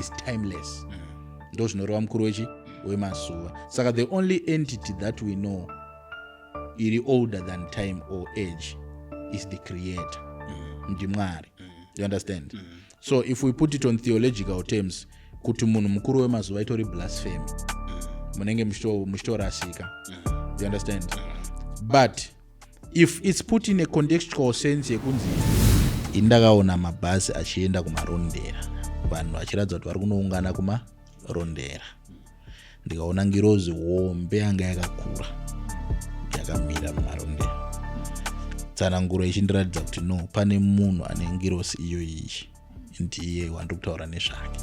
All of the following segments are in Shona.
is timeless. Ndo zvinoreva mukuru wemazuva. Saka the only entity that we know iri older than time or age is the creator. Ndimwari. You understand? So if we put it on theological terms, kuti munhu mukuru wemazuva itori blasphemy. Munenge muchitorasika. You understand? But if it's put in a contextual sense yekunzi indakaona mabhazi achienda kumarondera, vanhu vachiratidza kuti vari kunoungana kumarondera, ndikaona ngirozi hombe yanga yakakura yakamira mumarondera, tsananguro ichindiratidza kuti no, pane munhu ane ngirozi iyoyi ndiye wandiri kutaura nezvake.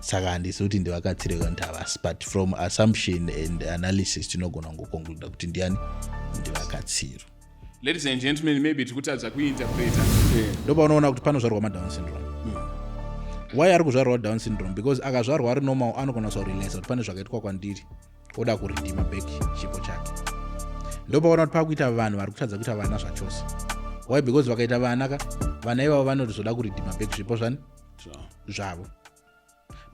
Saka handisi kuti ndivakatsireka ndavasi, but from assumption and analysis tinogona kungokonkluda kuti ndiani ndivakatsiro. Ladies and gentlemen, maybe tikutadza kuinterpreta. Ndoba unoona kuti panozvarwa maDown syndrome. Why ari kuzvarwa Down syndrome? Because akazvarwa ari normal anogona kusaurelesa kuti pane zvakaitwa kwandiri oda kuridhima back chipo chake. Ndoba unoona kuti pakuita vanhu vari kutadza kuita vana zvachose. Why? Because vakaita vana ivavo vanozoda kuridhima back chipo zvavo.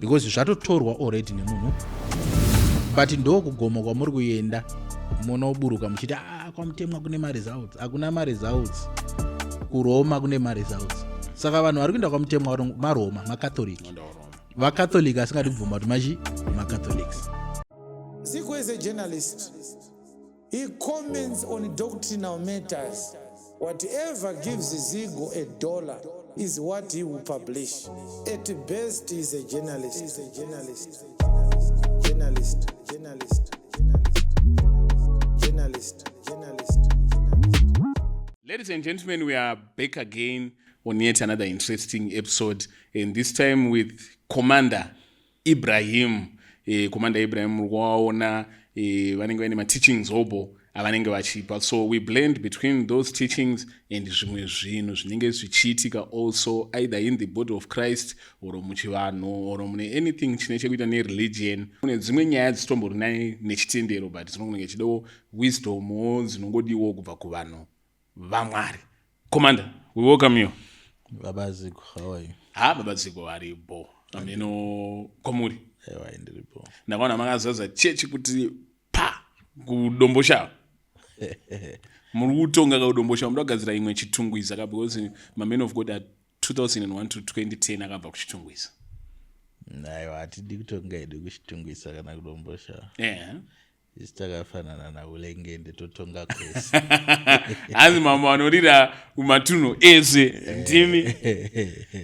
Because zvatotorwa already nemunhu. But ndo kugoma kwamuri kuenda munoburuka muchiti kwamutemwa kune ma-results. Hakuna ma-results. Kuroma kune ma-results. Saka vanhu vari kuenda kwamutemwa maroma, macatholic. Vacatholic asingadi kubvuma kuti ma-Catholics. Zico is a journalist. He comments on doctrinal matters. Whatever gives Zico $1 is what he will publish. At best, he is a journalist. Ladies and gentlemen, we are back again on yet another interesting episode, and this time with Commander Ibrahim. Commander Ibrahim waona vanenge vane ma-teachings obo avanenge vachipa. So we blend between those teachings and zvimwe zvinhu zvinenge zvichiitika also either in the body of Christ or muchivanhu or mune anything chine chekuita nereligion. Kune dzimwe nyaya dzisitombori nechitendero, but dzinonge chido wisdom dzinongodiwo kubva kuvanhu vamwari. Commander, we welcome you. Baba Zico, how are you? Baba Zico aripo. Ameno komuri. Ewa indiripo. Ndakaona makazaza chechi kuti kudombosha. Muri kutonga kudombosha mudagadzira imwe chitungwiza ka, because ma-men of God at 2001 to 2010 akabva kuchitungwiza. Aiwa atidi kutonga edu kuchitungwiza kana kudombosha. Isitakafanana naulenge nditotonga kwese. Asi mama anorira umatuno ese ndimi.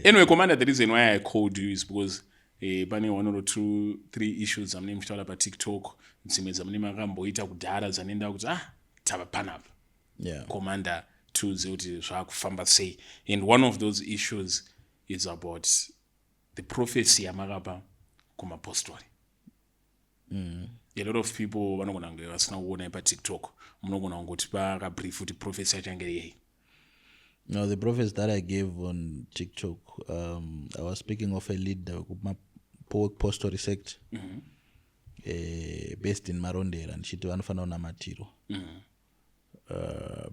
Anyway, Commander, the reason why I called you is because pane 1 or 2, 3 issues amene muchitaura pa TikTok, dzimwe dzamene makamboita kudhara dzanenda kuti tava panapa. Commander tuze kuti zvakufamba sei. And one of those issues is about the prophecy yamakapa kumapostori. A lot of people vanogona kunge vasina kuona pa TikTok. Munogona kungoti pakabrief kuti prophecy yachange yei. No, the prophecy that I gave on TikTok, I was speaking of a leader apostoric sect based in Marondera, and chiti vanofana unamatiro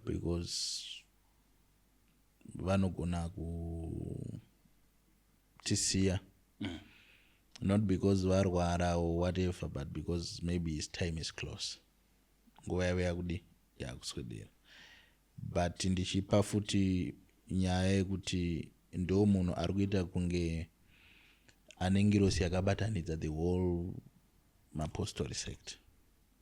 because vanogona kutisiya, not because varwara or whatever, but because maybe his time is close. Nguva yavo yakudi yakuswedera. But ndichipa futi nyaya yekuti ndo munhu ari kuita kunge ane ngirosi yakabatanidza the whole apostolic sect.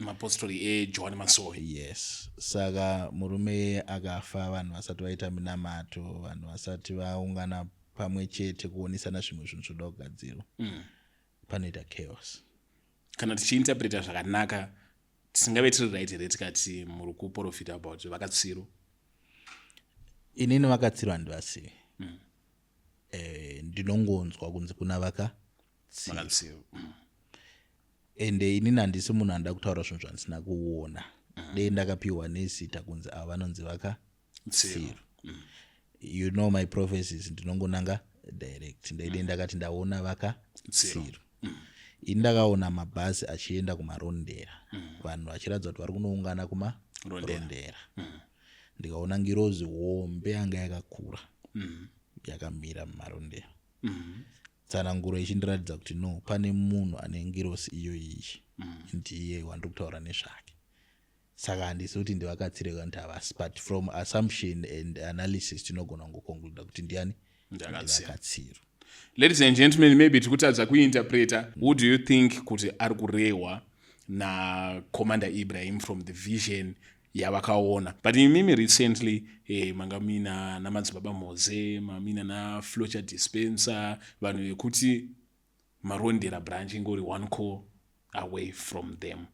Apostoli John Masowe. Yes. Saka murume akafa, vanhu vasati vaita minamato, vanhu vasati vaungana pamwe chete kuonesana zvimwe zvinhu zvoda kugadzirwa. Panoita chaos. Kana tichiinterpreta zvakanaka, tisingave tiri right here tikati muri kuprofita about vakatsiro. Inini vakatsiro handivasivi. Ndinongonzwa kunzi kuna vakatsiro. Ende inini handisi munhu anoda kutaura zvinhu zvandisina kuona. Dei ndakapiwa nezita kunzi ava vanonzi vakatsiro. You know my prophecies, ndinongonanga direct. Ndei ndakati ndaona vakatsiro. Indakaona mabhazi achienda kumarondera, vanhu vachiratidza kuti vari kunoungana kumarondera. Ndikaona ngirozi hombe yanga yakakura yakamira mumarondera. tsananguro ichindiratidza kuti no pane munhu ane ngirosi iyo iyi ndiye wandiri kutaura nezvake. Saka handisi kuti ndivakatsireka ntava, but from assumption and analysis tinogona kungokonkluda kuti ndiani ndivakatsiro. Ladies and gentlemen, maybe tikutadza kuinterpreta. Who do you think kuti ari kurehwa na Commander Ibrahim from the vision yavakaona? But imimi recently manga mina namadzibaba Moze, mamina na Flocha Dispenser, vanhu vekuti marondera branch ingori one call away from them.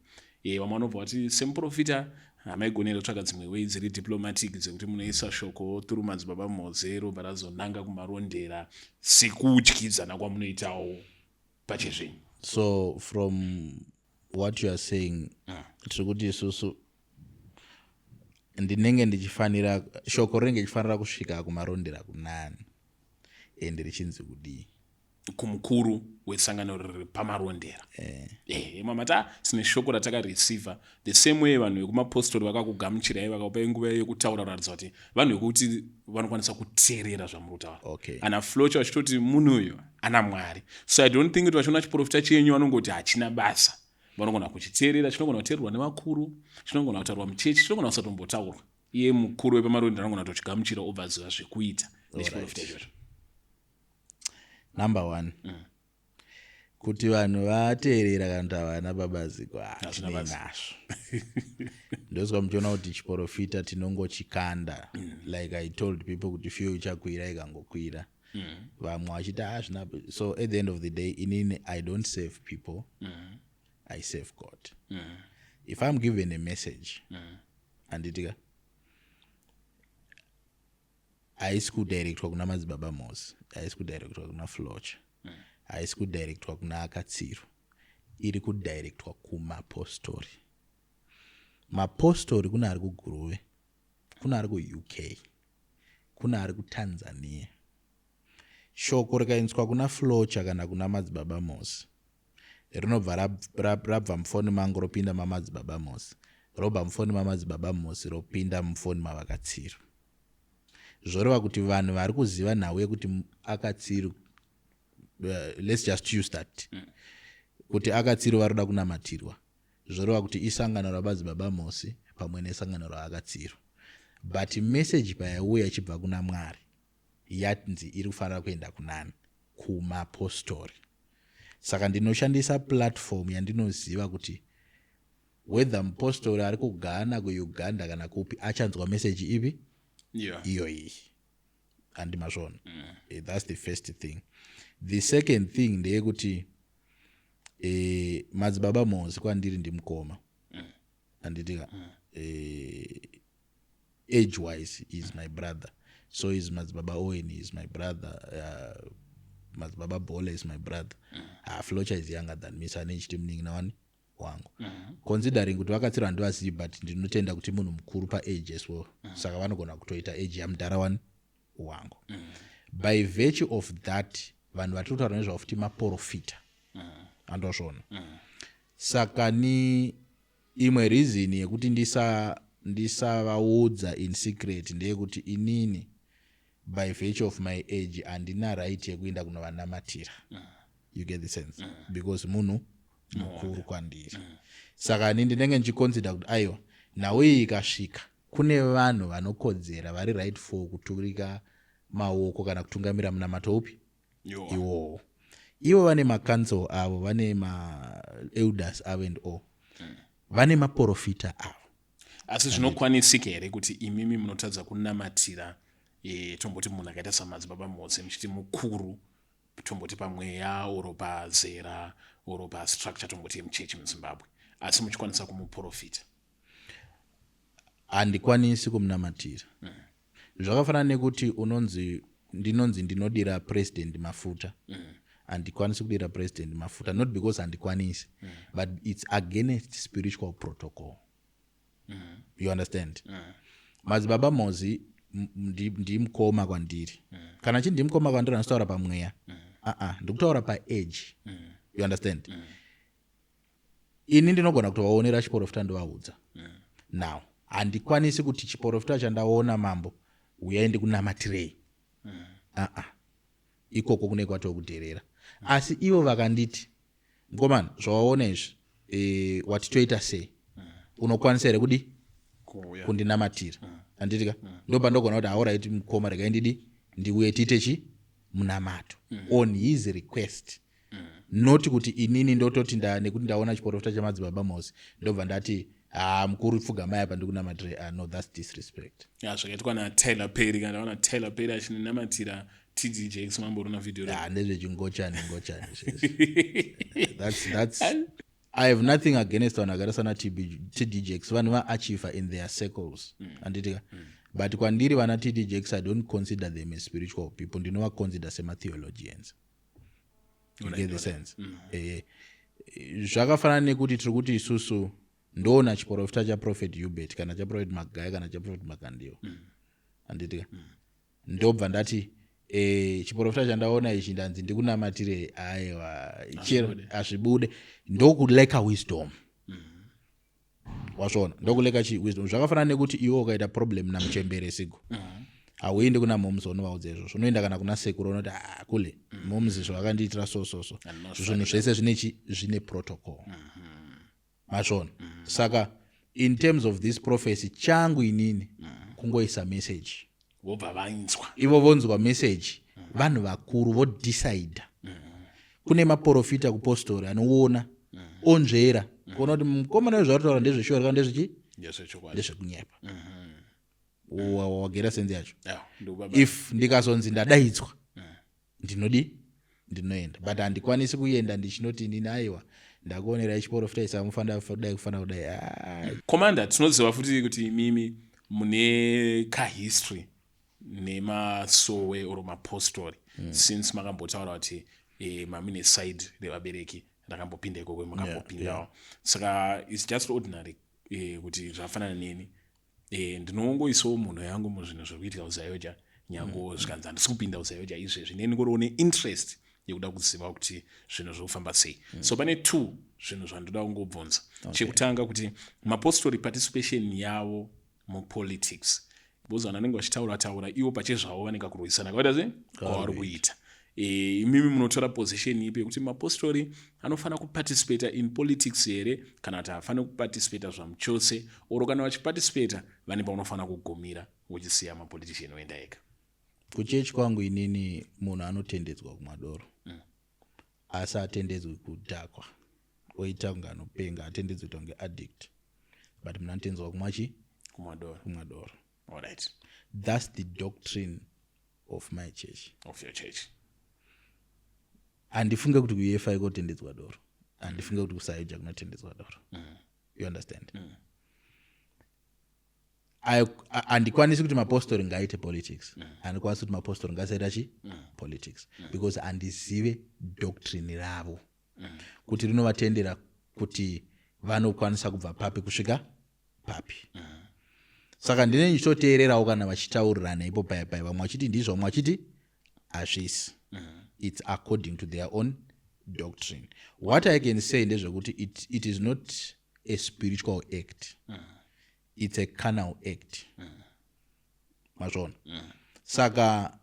Vamwe vanobva vati semuprofita hamaigonera kutsvaka dzimwe wei dziri diplomatic dzekuti munoisa shoko through madzibaba Moze robva razonanga kumarondera sekudyidzana kwamunoitawo pachezvenyu. So from what you are saying, tiri kuti isusu ndinenge ndichifanira shoko rinenge chifanira kusvika kumarondera kunani ende richinzi kudii kumukuru wesangano riri pamarondera. Mamata sine shoko ratakareceiva the same way vanhu vekumapostori vakakugamuchirai vakakupai nguva yekutaura kuratidza kuti vanhu vekuti vanokwanisa kuteerera zvamurikutaura. Okay. Ana Flocha vachitoti munhu uyu ana Mwari. So I don't think kuti vachiona chiprofita chenyu vanongoti hachina basa. Vanogona kuchiteerera, chinogona kuteererwa nevakuru, chinogona kutaurwa muchechi, chinogona kusatombotaurwa. Iye mukuru wepamarondera anogona kutochigamuchira obva ziva zvekuita nechiprofita ichocho. Number one, kuti vanhu vateerera kana kuti havana babaziko tinazvo. Ndozwa muchiona kuti chiprofita tinongochikanda. Like I told people kuti fiyo ichakwira ikangokwira. Vamwe vachiti hazvina. So at the end of the day, inini I don't save people. I save God. If I'm given a message, anditika haisi kudirectwa kuna madzibaba Moze, haisi kudirectwa kuna Flocha, haisi kudirectwa kuna Akatsiro, iri kudirectwa kumapostori. Mapostori kuna ari kuGuruve, kuna ari kuUK, kuna ari kuTanzania. Shoko rikaendeswa kuna Flocha kana kuna madzibaba Moze, rinobva rabva mufoni mangu ropinda mamadzibaba Moze, robva mufoni mamadzibaba Moze ropinda mufoni mavakatsiro. Zvoreva kuti vanhu vari kuziva nhau yekuti Akatsiro, let's just use that, kuti Akatsiro varikuda kunamatirwa, zvoreva kuti isangano ramadzibaba Moze pamwe nesangano raAkatsiro. But message payauya ichibva kuna Mwari yatinzi iri kufanira kuenda kunani? Kumapostori. Saka ndinoshandisa platform yandinoziva kuti whether mupostori ari kuGhana, kuUganda kana kupi achanzwa message ipi iyo iyi. Andimazvona. That's the first thing. The second thing ndeyekuti madzibaba Moze kwandiri ndimukoma. Anditika age wise is my brother. So is madzibaba Owen is my brother. Madzibaba Bole is my brother. Flocha is younger than me, so nechiti muningi nawani wangu. Considering kuti Vakatsiro handivazivi, but ndinotenda kuti munhu mukuru paage as well. Saka vanogona kutoita age yamudhara wani wangu. By virtue of that, vanhu vari kutaura nezvakuti maprofita. Andozvona. Saka ni imwe reason yekuti ndisavaudza in secret ndeyekuti inini by virtue of my age handina right yekuenda kunovanamatira. You get the sense? Because munhu mukuru kwandiri. Saka ndinenge ndichiconsider kuti aiwa nhau iyi ikasvika kune vanhu vanokodzera vari right for kuturika maoko kana kutungamira munamato upi iwowo. Ivo vane macouncil avo, vane maelders avo and all, vane maprofita avo. Asi zvinokwanisika here kuti imimi munotadza kunamatira tomboti munhu akaita samadzibaba Moze muchiti mukuru tomboti pamweya oro pazera oro pastructure tomboti yemuchechi muZimbabwe, asi muchikwanisa kumuprofita? Handikwanisi kumunamatira. Zvakafanana nekuti ndinonzi ndinodira president mafuta. Handikwanisi kudira president mafuta, not because handikwanisi, but it's against spiritual protocol. You understand? Madzibaba Moze ndimukoma kwandiri. Kana chii ndimukoma kwandiri handitaura pamweya. Ndikutaura paage. You understand? Ini ndinogona kutovaonera chiprofita ndovaudza. Now, handikwanisi kuti chiprofita chandaona mambo uyai ndikunamatirei. Ikoko kune kwatokuteerera. asi ivo vakanditi mkomana zvawaona izvi watitoita sei unokwanisa here kudi kundinamatira anditika ndopandogona kuti alright mukoma regai ndidi ndiuye tiite chi munamato on his request not kuti inini ndototi nekuti ndaona chiprofita chamadzibaba Mose ndobva ndati mukuru pfugama apa ndikunamatira no that's disrespect zvakaitwa naTyler Perry kana ndaona Tyler Perry achininamatira TD Jakes mamborona video ndezvechingochani that's I have nothing against vanhu vakaita sana TD Jakes vanhu vaachiever in their circles anditika but kwandiri vana TD Jakes I don't consider them as spiritual people ndinovaconsider sema-theologians. You get the sense? Zvakafanana nekuti tiri kuti isusu ndona chiprofita chaProphet Hubert kana chaProphet Magai kana chaProphet Makandiwa anditika ndobva ndati chiprofita chandaona ichi ndanzi ndikunamatire aiwa chero azvibude ndokuleka wisdom wazvona ndokuleka wisdom. Zvakafanana nekuti iwe ukaita problem namuchembere sigo hauendi kuna momzi unovaudza izvozvo unoenda kana kuna sekuru unoti kule momzi zvakandiitira so zvinhu zvese zvine protocol mazvona. Saka in terms of this prophecy changu inini kungoisa message vobva vanzwa ivo vonzwa message vanhu vakuru vodecide. Kune maprofita kupostori anoona onzvera kuona kuti mukomana wezvarutaura ndezveshuwa kana ndezvechi ndezvekunyepa wagera senzi yacho. If ndikazonzi ndadaidzwa ndinoenda but handikwanisi kuenda ndichinoti ndini aiwa ndakuonera chiprofita isamufanira kudai. Commander, tinoziva futi kuti mimi mune kahistory nemasowe oro mapostori since makambotaura kuti mamine side revabereki ndakambopinda ikoko makambopindawo. Saka it's just ordinary kuti zvafanana neni ndinongoisawo munhu yangu muzvinhu zviri kuitika uzayoja nyango zvikanzi handisi kupinda uzayoja izvezvi neni ngoriwo interest yekuda kuziva kuti zvinhu zvokufamba sei. So pane two zvinhu zvandoda kungobvunza. Chekutanga kuti mapostori participation yavo mupolitics because vanhu vanenge vachitaura ivo pachezvavo vanenge kurwisana kwakaita sei kwavari kuita. Mimi munotora position ipi yekuti mapostori anofanira kuparticipate in politics here kana kuti hafanira kuparticipate zvamuchose oro kana vachiparticipate vane paunofanira kugumira uchisiya mapolitician oenda ega. Kuchechi kwangu inini munhu anotendedzwa kumadoro asi atendedzwi kudhakwa oita kunge anopenga atendedzwi kuita kunge addict but munhu anotendedzwa kumachi kumadoro. All right. That's the doctrine of my church. Of your church. Handifunge kuti kuyefa ikotendedzwa doro handifunge kuti kusayoja kunotendedzwa doro. You understand? Handikwanisi kuti mapostori ngaite politics handikwanisi kuti mapostori ngasaita chi politics because handizive doctrine ravo kuti rinovatendera kuti vanokwanisa kubva papi kusvika papi. Saka ndine ndichitoteererawo kana vachitaurirana ipo paipai vamwe vachiti ndizvo vamwe vachiti hazvisi. It's according to their own doctrine. What I can say ndezvekuti it is not a spiritual act. It's a carnal act. Mazvona. Saka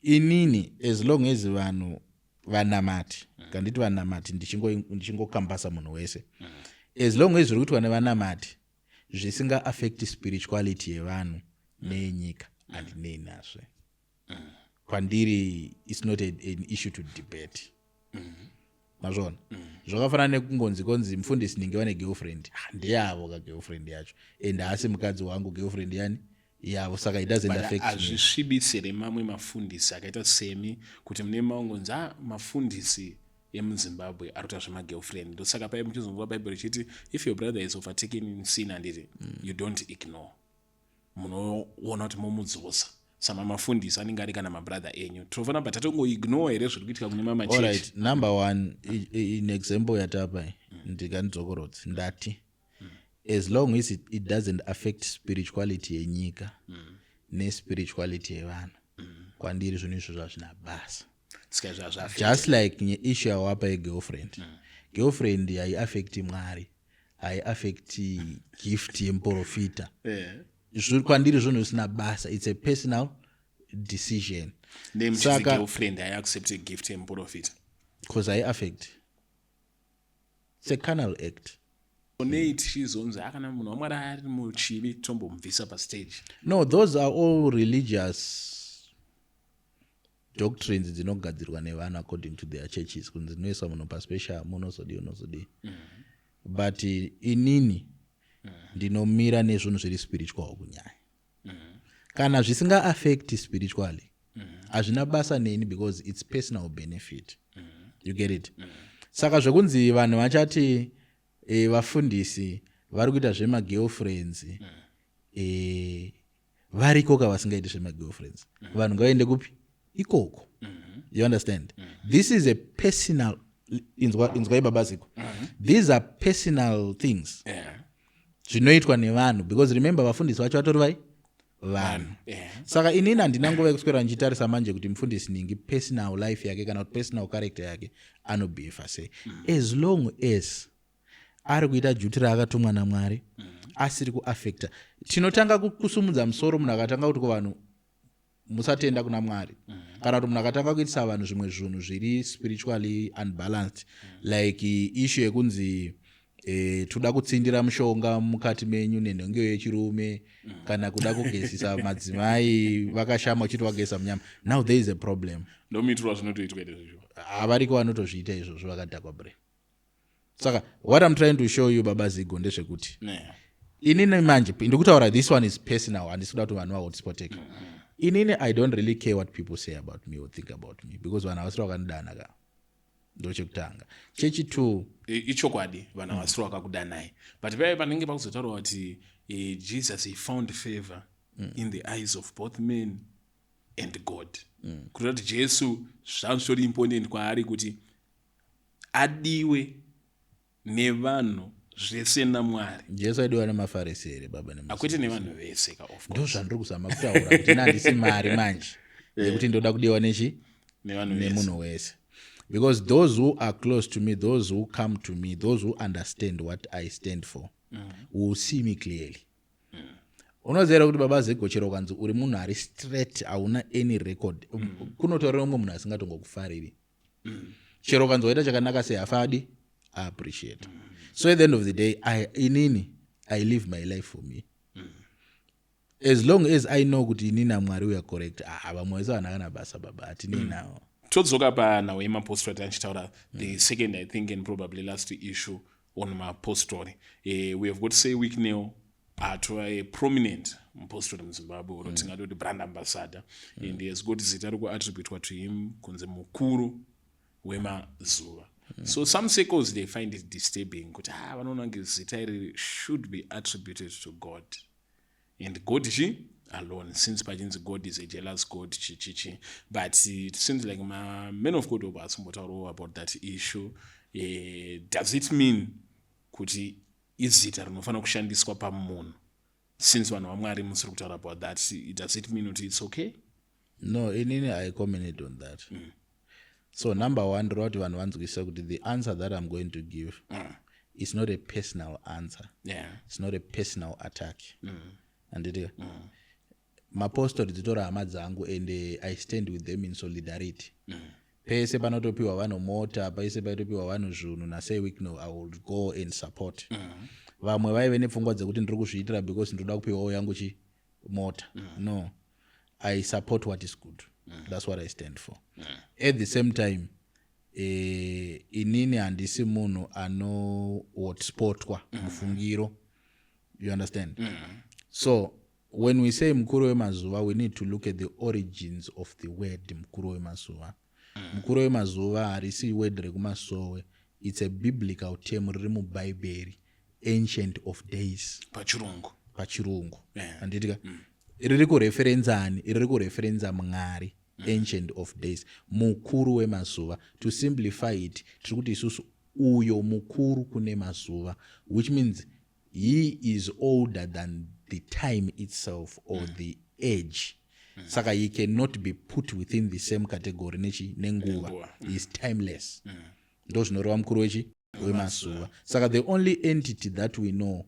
inini as long as vanhu vanamati kanditi vanamati ndichingokambasa munhu wese as long as zviri kuti vane vanamati zvisinga affect spirituality yevanhu nenyika handineinazve. Kwandiri it's not an issue to debate. Mazvona. Zvakafanana nekungonzi mufundisi ninge vane girlfriend ndiyavo kagirlfriend yacho and haasi mukadzi wangu girlfriend yani yavo saka it doesn't affect me. Azvisvibisire mamwe mafundisi akaita semi kuti mune maungonzi mafundisi emuZimbabwe arikuita zvemagirlfriend ndosaka pai muchizongoa Bible richiti if your brother is overtaken in sin anditi you don't ignore munoona kuti momudzosa sama mafundisi anenge ari kana mabrother enyu tinofanira kuti tatongoignore here zviri kuitika kune mamachechi. Alright, number one in example yatapa ndikandidzokorodzi ndati as long as it doesn't affect spirituality yenyika nespirituality yevanhu kwandiri zvinhu izvo zvazvina basa. Just like nye issue yawapa yegirlfriend girlfriend haiaffecti Mwari haiaffecti gift yemuprofita. Kwandiri zvinhu zvisina basa. It's a personal decision. Saka girlfriend haiaccept gift yemuprofita because I affect. It's a carnal act. neichizonzi akana munhu wamwari ari muchivi tombomubvisa pastage. No, those are all religious doctrines dzinogadzirwa nevanhu according to their churches kunzi dzinoisa munhu paspecial unozodi. But inini ndinomira nezvinhu zviri spiritual kunyanya. Kana zvisinga affect spiritually hazvina basa neni because it's personal benefit. You get it? Saka zvekunzi vanhu vachati vafundisi vari kuita zvemagirlfriends variko kavasingaiti zvemagirlfriends vanhu ngavaende kupi ikoko. You understand? This is a personal inzwa ibabaziko. These are personal things zvinoitwa nevanhu because remember vafundisi vacho vatori vai vanhu. Saka inini handina nguva yekuswera ndichitarisa manje kuti mufundisi ningi personal life yake kana kuti personal character yake anobehave sei. As long as ari kuita duty raakatumwa naMwari asiri kuaffecta. Tinotanga kusumudza musoro munhu akatanga kuti kuvanhu musatenda kuna Mwari kana kuti munhu akatanga kuitisa vanhu zvimwe zvinhu zviri spiritually unbalanced like issue yekunzi toda kutsindira mushonga mukati menyu nenhongeyo yechirume kana kuda kugezisa madzimai vakashama uchiti wageza munyama. Now there is a problem. Ndomitirwa zvinotoitwa izvozvo. Havariko vanotozviita izvozvo vakadhakwa bre. Saka what I'm trying to show you babazigo ndezvekuti inini manje ndikutaura this one is personal and isikuda kuti vanhu vahotspoteka. Inini I don't really care what people say about me or think about me because vanhu havasiri vakandidana ka ndochekutanga. Chechi2 ichokwadi vanhu havasiri vakakudanai but paya panenge pakuzotaurwa kuti Jesus he found favor in the eyes of both men and God. Kureva kuti Jesu zvatori important kwaari kuti adiwe nevanhu zvese naMwari. Jesu aidiwa nemafarisi here baba akwete nevanhu vese ka of course. Ndo zvandiri kuzama kutaura kuti nandisi mari manje yekuti ndoda kudiwa nemunhu wese. Because those who are close to me, those who come to me, those who understand what I stand for will see me clearly. Unoziva kuti baba zeko chero kanzi uri munhu ari straight hauna any record kunotaura umwe munhu asingatongokufariri. Chero kanzi waita chakanaka sei afadi I appreciate. So at the end of the day I live my life for me. As long as I know kuti inini naMwari we are correct vamwe vese vanhu akana basa baba atini nawo. Todzoka panhau yemapostoli tanchitaura the second I think and probably last issue on mapostoli. We have got to say week now atova a prominent mupostoli muZimbabwe unotingati kuti brand ambassador and he has got zita rikuattributwa to him kunze mukuru wemazuva. So some circles they find it disturbing kuti vanoona kunge zita iri should be attributed to God and God alone, since pachinzi God is a jealous God chichichi. But it seems like men of God obasumbotauro about that issue. Does it mean kuti izita rinofanira kushandiswa pamunhu since vanhu vaMwari musiri kutaura about that? Does it mean kuti it's okay? No, inini I comment on that. So number one, kuti vanhu vanzwisisa kuti the answer that I'm going to give is not a personal answer. It's not a personal attack. And mapostoli dzitora hama dzangu and I stand with them in solidarity. Pese panotopiwa vanhu mota, pese panotopiwa vanhu zvinhu nasei week no I will go and support. Vamwe vaive nepfungwa dzekuti ndiri kuzviitira because ndoda kupiwawo yangu mota. No, I support what is good. That's what I stand for. At the same time inini handisi munhu hotspotwa mufungiro. You understand? So when we say mukuru wemazuva we need to look at the origins of the word mukuru wemazuva. Mukuru wemazuva harisi word rekumasowe. It's a biblical term riri muBhaibheri, ancient of days pachirungu. Anditika riri kureferenzani? Riri kureferenza Mwari, ancient of days, mukuru wemazuva. To simplify it tiri kuti isusu uyo mukuru kune mazuva, which means he is older than the time itself or the age. Saka he cannot be put within the same category nenguva. He is timeless. Ndo zvinoreva mukuru wemazuva. Saka the only entity that we know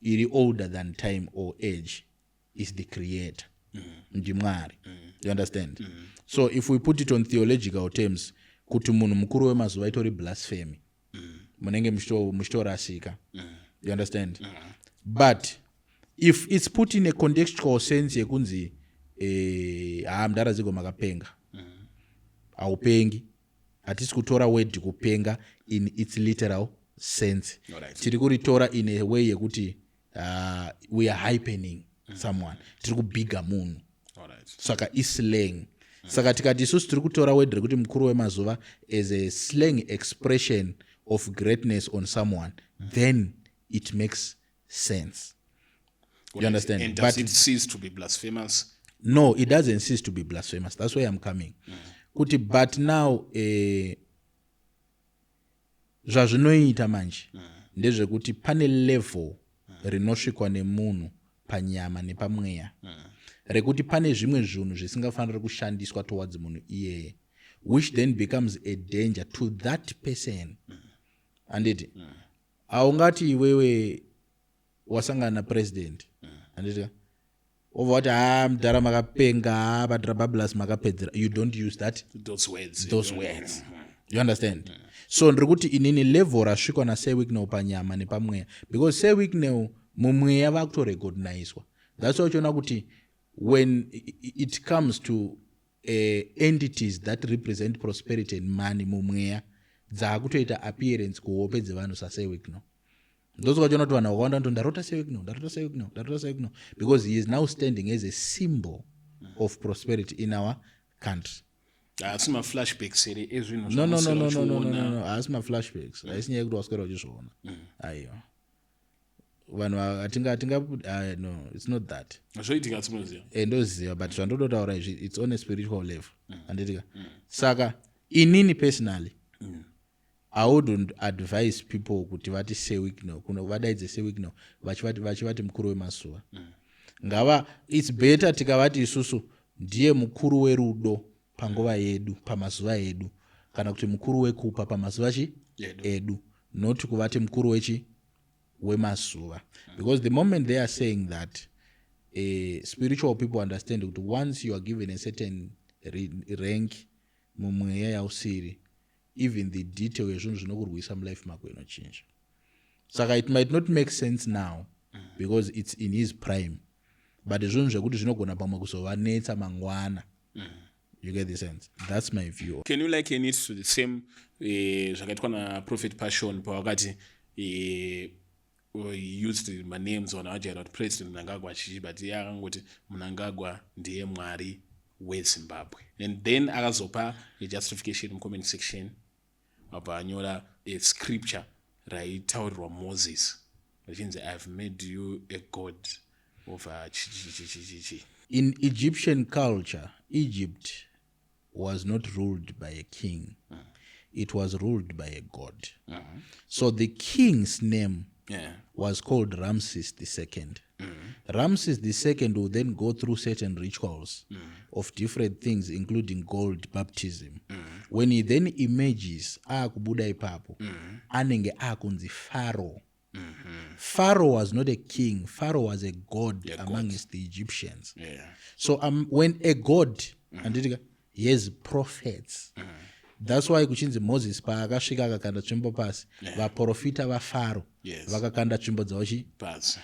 iri older than time or age is the creator. Ndi Mwari. You understand? So if we put it on theological terms, kuti munhu mukuru wemazuva itori blasphemy munenge muchitorasika. You understand? But if it's put in a contextual sense yekunzi mudara zigo makapenga aupengi, hatisi kutora word kupenga in its literal sense. Tiri kuritora in a way yekuti we are hypening someone, tiri kubiga munhu, saka islang. Saka tikati isusu tiri kutora word rekuti mukuru wemazuva as a slang expression of greatness on someone, then it makes sense. You understand? And does it cease to be blasphemous? No, it doesn't cease to be blasphemous. That's where I'm coming. Kuti, but now zvazvinoita manje ndezvekuti pane level rinosvikwa nemunhu panyama nepamweya rekuti pane zvimwe zvinhu zvisingafaniri kushandiswa towards munhu iyeye, which then becomes a danger to that person. Anditi aungati iwewe wasangana na president anditi over what mudhara makapenga badrabablas makapedzera, you don't use those words. You understand? So ndiri kuti inini level rasvikwa naSewicknell panyama nepamweya, because Sewicknell mumweya vakutorecognizwa. That's why uchiona kuti when it comes to entities that represent prosperity and money mumweya dzakutoita appearance kuhope dzevanhu saSewicknell. Ndozokachiona kuti vanhu vakawanda ndo ndarota Sewicknell, because he is now standing as a symbol of prosperity in our country. Asi maflashbacks ere ezvinhu no, asi maflashbacks haisi nyaya yekuti waswera uchizviona. Aiwa vanhu atinga no, it's not that zvoitika tsimoziva ndoziva, but zvandodotaura izvi it's on a spiritual level. Anditika saka inini personally I wouldn't advise people kuti vati Sewicknell, kuno vadaidze Sewicknell vachivati mukuru wemazuva. Ngava it's better tikavati isusu ndiye mukuru werudo panguva yedu, pamazuva edu, kana kuti mukuru wekupa pamazuva edu, not kuvati mukuru wemazuva. Because the moment they are saying that, spiritual people understand that once you are given a certain rank mumweya yausiri, even the detail yezvinhu zvinokurwisa mulife mako inochinja. Saka it might not make sense now because it's in his prime, but zvinhu zvekuti zvinogona pamwe kuzovanetsa mangwana. You get the sense? That's my view. Can you liken it to the same zvakaitwa na Prophet Passion pawakati used my names on Gerald President Mnangagwa chichi, but akangoti Mnangagwa ndiye mwari weZimbabwe, and then akazopa a justification in comment section apa anyora a scripture raitaurirwa Moses vachinzi I've made you a god of chichi. In Egyptian culture, Egypt was not ruled by a king. It was ruled by a god. So the king's name was called Ramses II. Ramses II would then go through certain rituals of different things, including gold baptism. When he then emerges, akubuda ipapo, anenge akunzi Pharaoh. Pharaoh was not a king. Pharaoh was a god amongst the Egyptians. So when a god, he has prophets. That's why kuchinzi Moses paakasvika akakanda tsvimbo pasi, vaprofita vaFaro vakakanda tsvimbo dzavo pasi.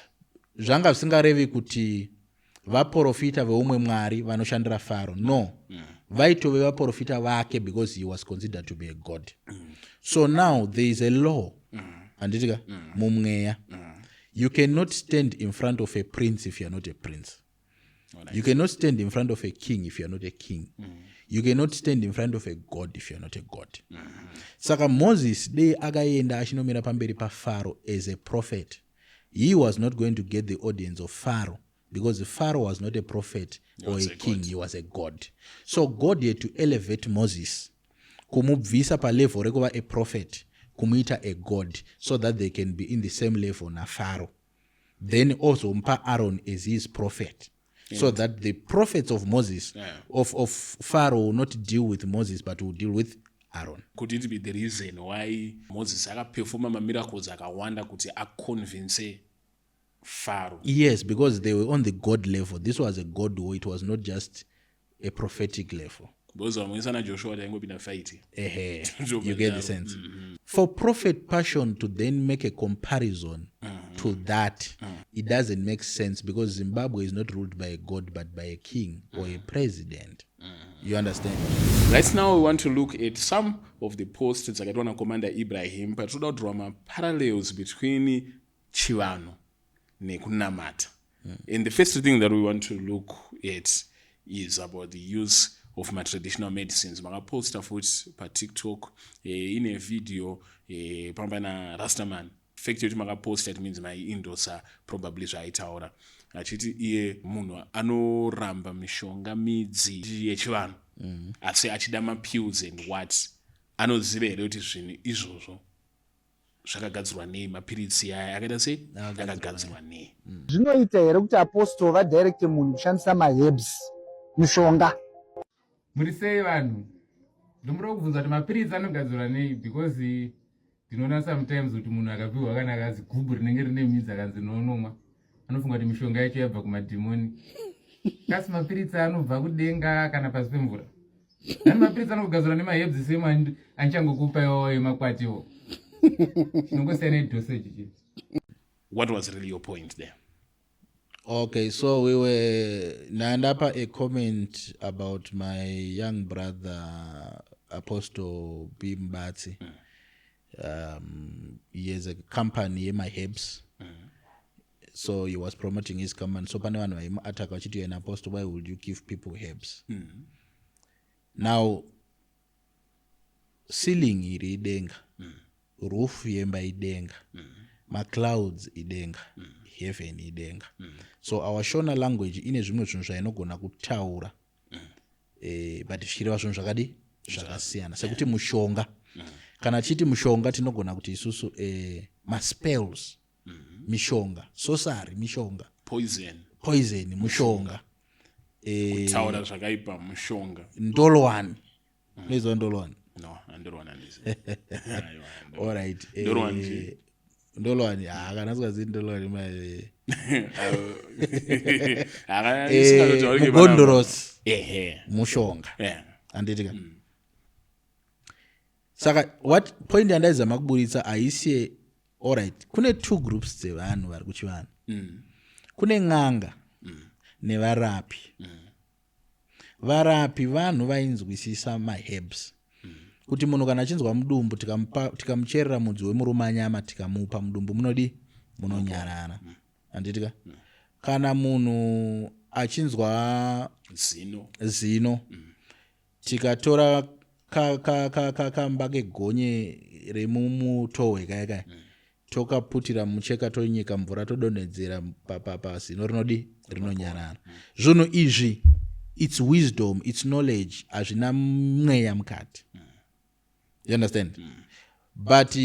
Zvanga zvisingarevi kuti vaprofita veumwe mwari vanoshandira Pharaoh. No, vaitove vaprofita vake because he was considered to be a god. So now there is a law. Anditika mumweya. You cannot stand in front of a prince if you are not a prince. You cannot stand in front of a king if you are not a king. You cannot stand in front of a god if you are not a god. Saka Moses de akaenda achinomira pamberi pa Pharaoh as a prophet. He was not going to get the audience of Pharaoh because Pharaoh was not a prophet or a king, he was a god. So God had to elevate Moses, kumubvisa pa level rekuva a prophet, kumuita a god, so that they can be in the same level na Pharaoh. Then also mpa Aaron as his prophet. So that the prophets of Moses, of Pharaoh, will not deal with Moses, but will deal with Aaron. Could it be the reason why Moses akaperforma miracles akawanda kuti aconvince Pharaoh? Yes, because they were on the God level. This was a God way. It was not just a prophetic level. because vamwesana Joshua taingopinda fight. You get the sense. For Prophet Passion to then make a comparison to that, it doesn't make sense because Zimbabwe is not ruled by a god but by a king or a president. You understand? Right now we want to look at some of the posts dzakaitwa Commander Ibrahim, but toda drama parallels between Chiwano nekunamata. And the first thing that we want to look at is about the use of my traditional medicines. Makaposta futhi pa TikTok in a video pamba na Rastaman. Fact yoti makaposta it means my indosa probably zvaitaura. Achiti iye munhu anoramba mishonga midzi yechivanhu. Asi achida pills and what anoziva here kuti zvinhu izvozvo zvakagadzirwa nei, mapiritsi aya akaita sei akagadzirwa nei. Zvinoita here kuti apostol vadirecte munhu kushandisa maherbs mishonga. Muri sei vanhu? Ndomura kubvunza kuti mapiritsi anogadzirwa nei because ndinoona sometimes kuti munhu akapiwa kana akazi gubhu rinenge rine midzi akanzi nonomwa anofunga kuti mishonga yacho yabva kumadhimoni. Kasi mapiritsi anobva kudenga kana pasi pemvura. Nani mapiritsi anogadzirwa nemaherbs sema anchangokupa iwo emakwatiwo. Chinongosiyana nedosage chete. What was really your point there? Okay, so we were Nandapa a comment about my young brother Apostle Bimbatsi. He has a company, my herbs. So he was promoting his company. So Panama attack an apostle, why would you give people herbs? Now ceiling iri idenga, roof yemba idenga, ma clouds idenga. Heaven idenga. So our Shona language ine zvimwe zvinhu zvainogona kutaura but zvichireva zvinhu zvakadi zvakasiyana sekuti mushonga kana chiti mushonga tinogona kuti isusu maspells mishonga sorcery mishonga poison mushonga kutaura zvakaipa mushonga ndolowani nezwa ndolowani no andolowani andisi all right ndolowani kana sikazii ndolowani mai gondoros mushonga anditika saka what point yandaizama kuburitsa aisiye all right kune two groups dzevanhu vari kuchivanhu kune ng'anga nevarapi varapi vanhu vainzwisisa maherbs kuti munhu kana achinzwa mudumbu tikamucherera mudzi wemurumanyama tikamupa mudumbu munodi munonyarara anditika kana munhu achinzwa zino tikatora kamba kegonye remumutohwe kaya tokaputira mucheka tonyika mvura todonhedzera pazino rinodi rinonyarara. Zvinhu izvi it's wisdom, it's knowledge, hazvina mweya mukati. You understand? But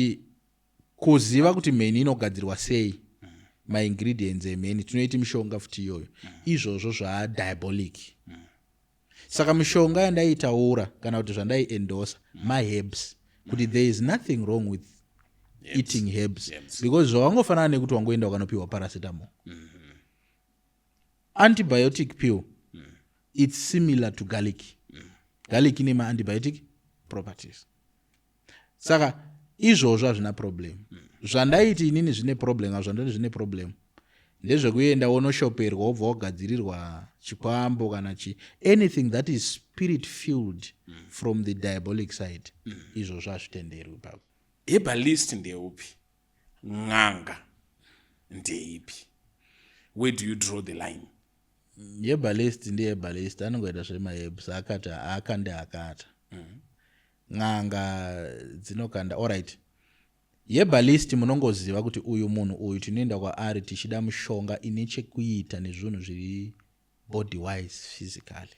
kuziva kuti mheni inogadzirwa sei, my ingredients emheni tinoiti mishonga futi iyoyo, izvozvo zvadiabolic. Saka mishonga yandaitaura kana kuti zvandaiendosa maherbs kuti there is nothing wrong with eating herbs because zvawangofanana nekuti wangoenda ukanopiwa paracetamol. Antibiotic pill, it's similar to garlic. Garlic ine ma-antibiotic properties. Saka izvozvo hazvina problem. Zvandaiti inini zvine problem, hazvandoti zvine problem. Ndezvekuenda wonoshoperwa wobva wagadzirirwa chikwambo kana anything that is spirit filled from the diabolic side. Izvozvo hazvitenderwi ipapo. Herbalist ndeupi? Ng'anga ndeipi? Where do you draw the line? Herbalist herbalist anongoita zvemaherbs akata. Ng'anga dzinokanda. All right. Herbalist munongoziva kuti uyu munhu uyu tinoenda kwaari tichida mushonga ine chekuita nezvinhu zviri body wise physically.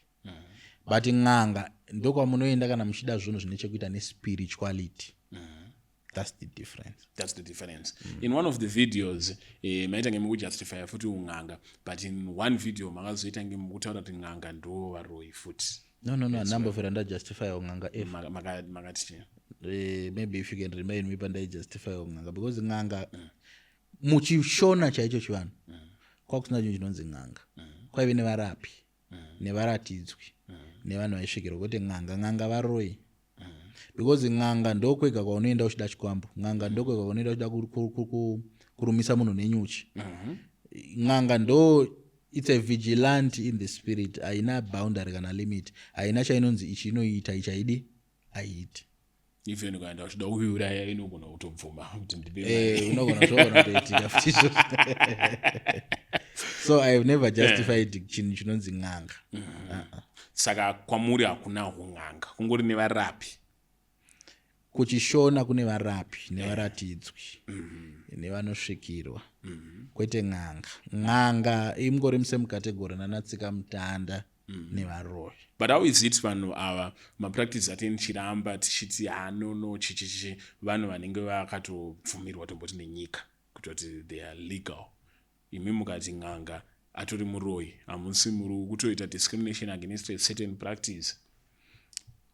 But ng'anga ndokwamunoenda kana muchida zvinhu zvine chekuita nespirituality. That's the difference. In one of the videos, maita ngemukujustify futi ung'anga, but in one video makazoita ngemukutaura kuti ng'anga ndo varoi futi. No, number for that justify ung'anga if makati maybe if you can remind me pandai justify ung'anga because ng'anga muchishona chaicho chivanhu kwakusina chinhu chinonzi ng'anga kwaive nevarapi nevaratidzwi nevanhu vaisvikirwa kuti ng'anga varoyi because ng'anga ndokwega kwaunoenda uchida chikwambo, ng'anga ndokwega kwaunoenda uchida kurumisa munhu nenyuchi. Ng'anga ndo it's a vigilante in the spirit, haina boundary kana limit, haina chainonzi ichi inoita ichaidi aiiti. Even ukaenda uchida kuiuraya inogona kutobvuma kuti ndibe unogona zvogona kutoitika futi izvozvo. So I have never justified chinhu chinonzi ng'anga. Saka kwamuri hakuna ng'anga, kungori nevarapi. Kuchishona kune varapi nevaratidzwi nevanosvikirwa, kwete ng'anga. Ng'anga ingori musemukategori nanatsika mutanda nevaroyi. But how is it vanhu ava mapractice atini chiramba tichiti no chichichi vanhu vanenge vakatobvumirwa tomboti nenyika kutoti they are legal, imi mukati ng'anga atori muroyi, hamusi muri kutoita discrimination against a certain practice?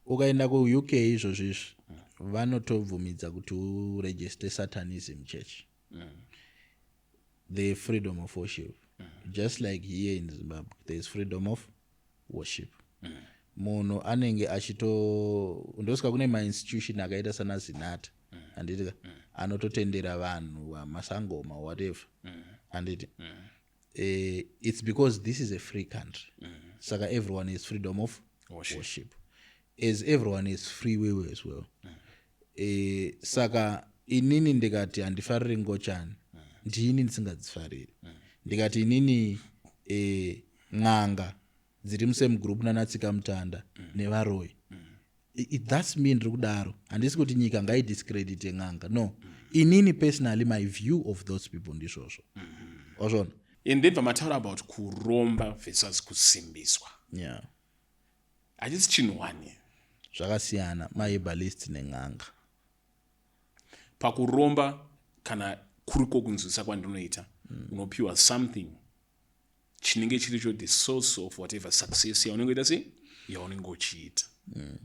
Ukaenda ku-UK izvozvizvi vanotobvumidza kuti uregister Satanism church. The freedom of worship. Just like here in Zimbabwe, there is freedom of worship. Munhu anenge ndosika kune ma-institution akaita sana Zinata anditi anototendera vanhu masangoma whatever anditi it's because this is a free country. Saka everyone is freedom of worship. As everyone is free will as well. Saka inini ndikati handifariri ngochani, ndini ndisingadzifariri. Ndikati inini ng'anga dziri musemugroup nanatsika mutanda nevaroyi, that's me ndiri kudaro. Handisi kuti nyika ngaidiscredite ng'anga, no. Inini personally my view of those people ndizvozvo. Wazvona? And then vamataura about kuromba versus kusimbiswa. Yeah. Hachisi chinhu wani. Zvakasiyana maherbalist neng'anga. Pakuromba kana kuriko kunzwisa kwandinoita, unopiwa something chinenge chiricho the source of whatever success yaunenge ita sei yaunenge uchiita.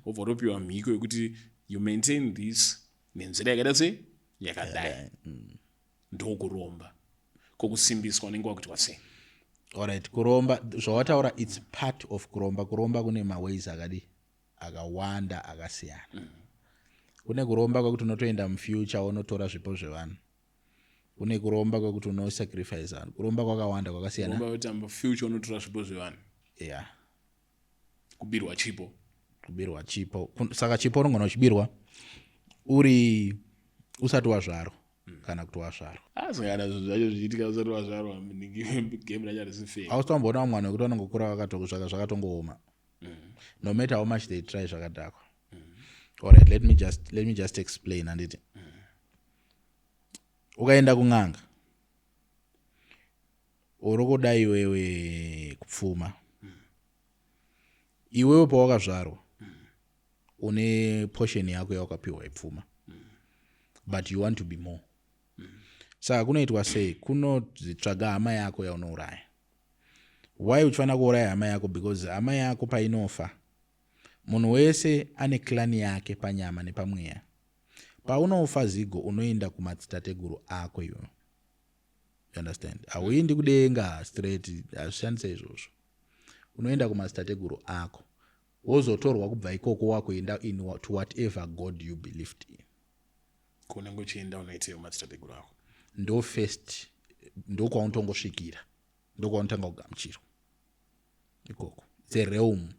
Obva utopiwa mhiko yekuti you maintain this nenzira yakaita sei yakadai. Ndokuromba. Kokusimbiswa unenge wakuitwa sei? Alright, kuromba zvawataura it's part of kuromba. Kuromba kune maways akawanda akasiyana. Kune kuromba kwekuti unotoenda mufuture unotora zvipo zvevanhu. Kune kuromba kwekuti unosacrifice vanhu. Kuromba kwakawanda kwakasiyana. Kuromba kuti mufuture unotora zvipo zvevanhu. Yeah. Kubirwa chipo. Kubirwa chipo. Saka chipo unogona uchibirwa usati wazvarwa kana kuti wazvarwa. Asingana zvinhu zvacho zvichiitika usati wazvarwa game racharisi fair. Hausitomboona mwana wekuti vanongokura vakatokusvaka zvakatongooma. No matter how much they try zvakadhakwa. Alright, let me just explain anditi. Ukaenda kung'anga uri kuda iwewe kupfuma, iwewe pawakazvarwa une portion yako yawakapiwa ipfuma, but you want to be more. Saka kunoitwa sei? Kunotsvaga hama yako yaunouraya. Why uchifanira kuuraya hama yako? Because hama yako painofa, munhu wese ane clan yake panyama nepamweya. Paunofa zigo unoenda kumadzitateguru ako iwe. You understand? Hauendi kudenga straight, hazvishandisa izvozvo. Unoenda kumadzitateguru ako, wozotorwa kubva ikoko wakuenda to whatever God you believed in. Kunenge uchienda unoiteyo kumadzitateguru ako. Ndo first, ndo kwaunotongosvikira, ndo kwaunotanga kugamuchirwa ikoko. It's a realm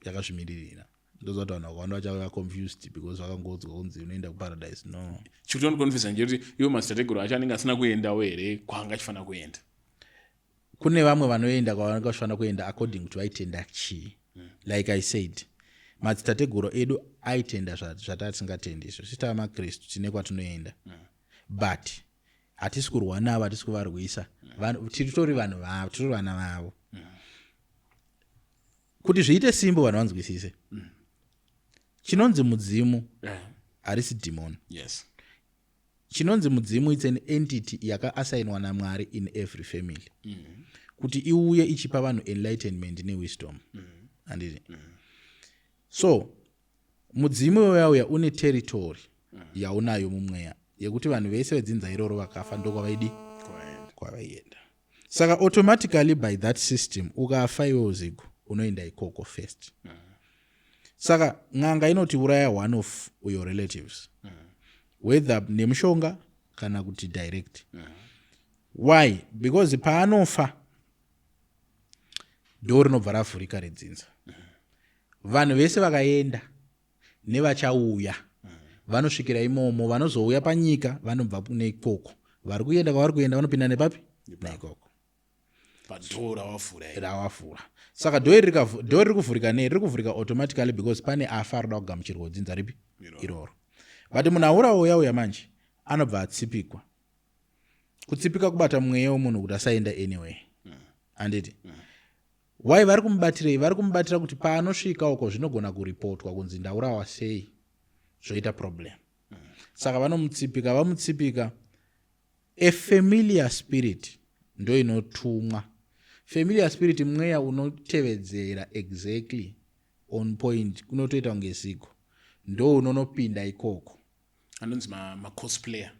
yakazvimiririra. Ndozoti vanhu vakawanda vachava confused because vakangodzwa kunzi unoenda kuparadise. No. Chikutondikonfisa njekuti iwo madzitateguru acho anenge asina kuendawo here kwaanga achifanira kuenda. Kune vamwe vanoenda kwavanga vachifanira kuenda according to aitenda chii. Like I said, madzitateguru edu aitenda zvatatingatendi izvo. Sisi tavamakristu tine kwatinoenda. But hatisi kurwa navo, hatisi kuvarwisa. Titori vanhu vavo, titori vana vavo. Kuti zviite simbo vanhu vanzwisise. Chinonzi mudzimu harisi demon. Yes. Chinonzi mudzimu it's an entity yaka-assignwa naMwari in every family. Kuti iuye ichipa vanhu enlightenment newisdom. Anditi. So, mudzimu yauya une territory yaunayo mumweya yekuti vanhu vese vedzinza iroro vakafa ndokwavaidi kwavaienda. Saka automatically by that system ukafa iwe uzigo unoenda ikoko first. Saka ng'anga inoti uraya one of your relatives, whether nemushonga kana kuti direct. Why? Because paanofa ndo rinobva ravhurika redzinza. Vanhu vese vakaenda nevachauya vanosvikira imomo, vanozouya panyika vanobva neikoko, vari kuenda kwavari kuenda vanopinda nepapi neikoko padhoo ravavhura. Saka dhoo riri kuvhurika nei? Riri kuvhurika automatically because pane afa arida kugamuchirwa dzinza ripi iroro. But munhu aurauya manje anobva atsipikwa. Kutsipika kubata mweya wemunhu kuti asaenda anyway. Anditi why vari kumubatirei? Vari kumubatira kuti paanosvika uko zvinogona kuripotwa kunzi ndaurawa sei, zvoita problem. Saka vanomutsipika, vamutsipika. A familiar spirit ndo inotumwa. Familiar spirit mweya unotevedzera exactly on point, kunotoita kunge zigo, ndo unonopinda ikoko. Anonzi ma-cosplayer.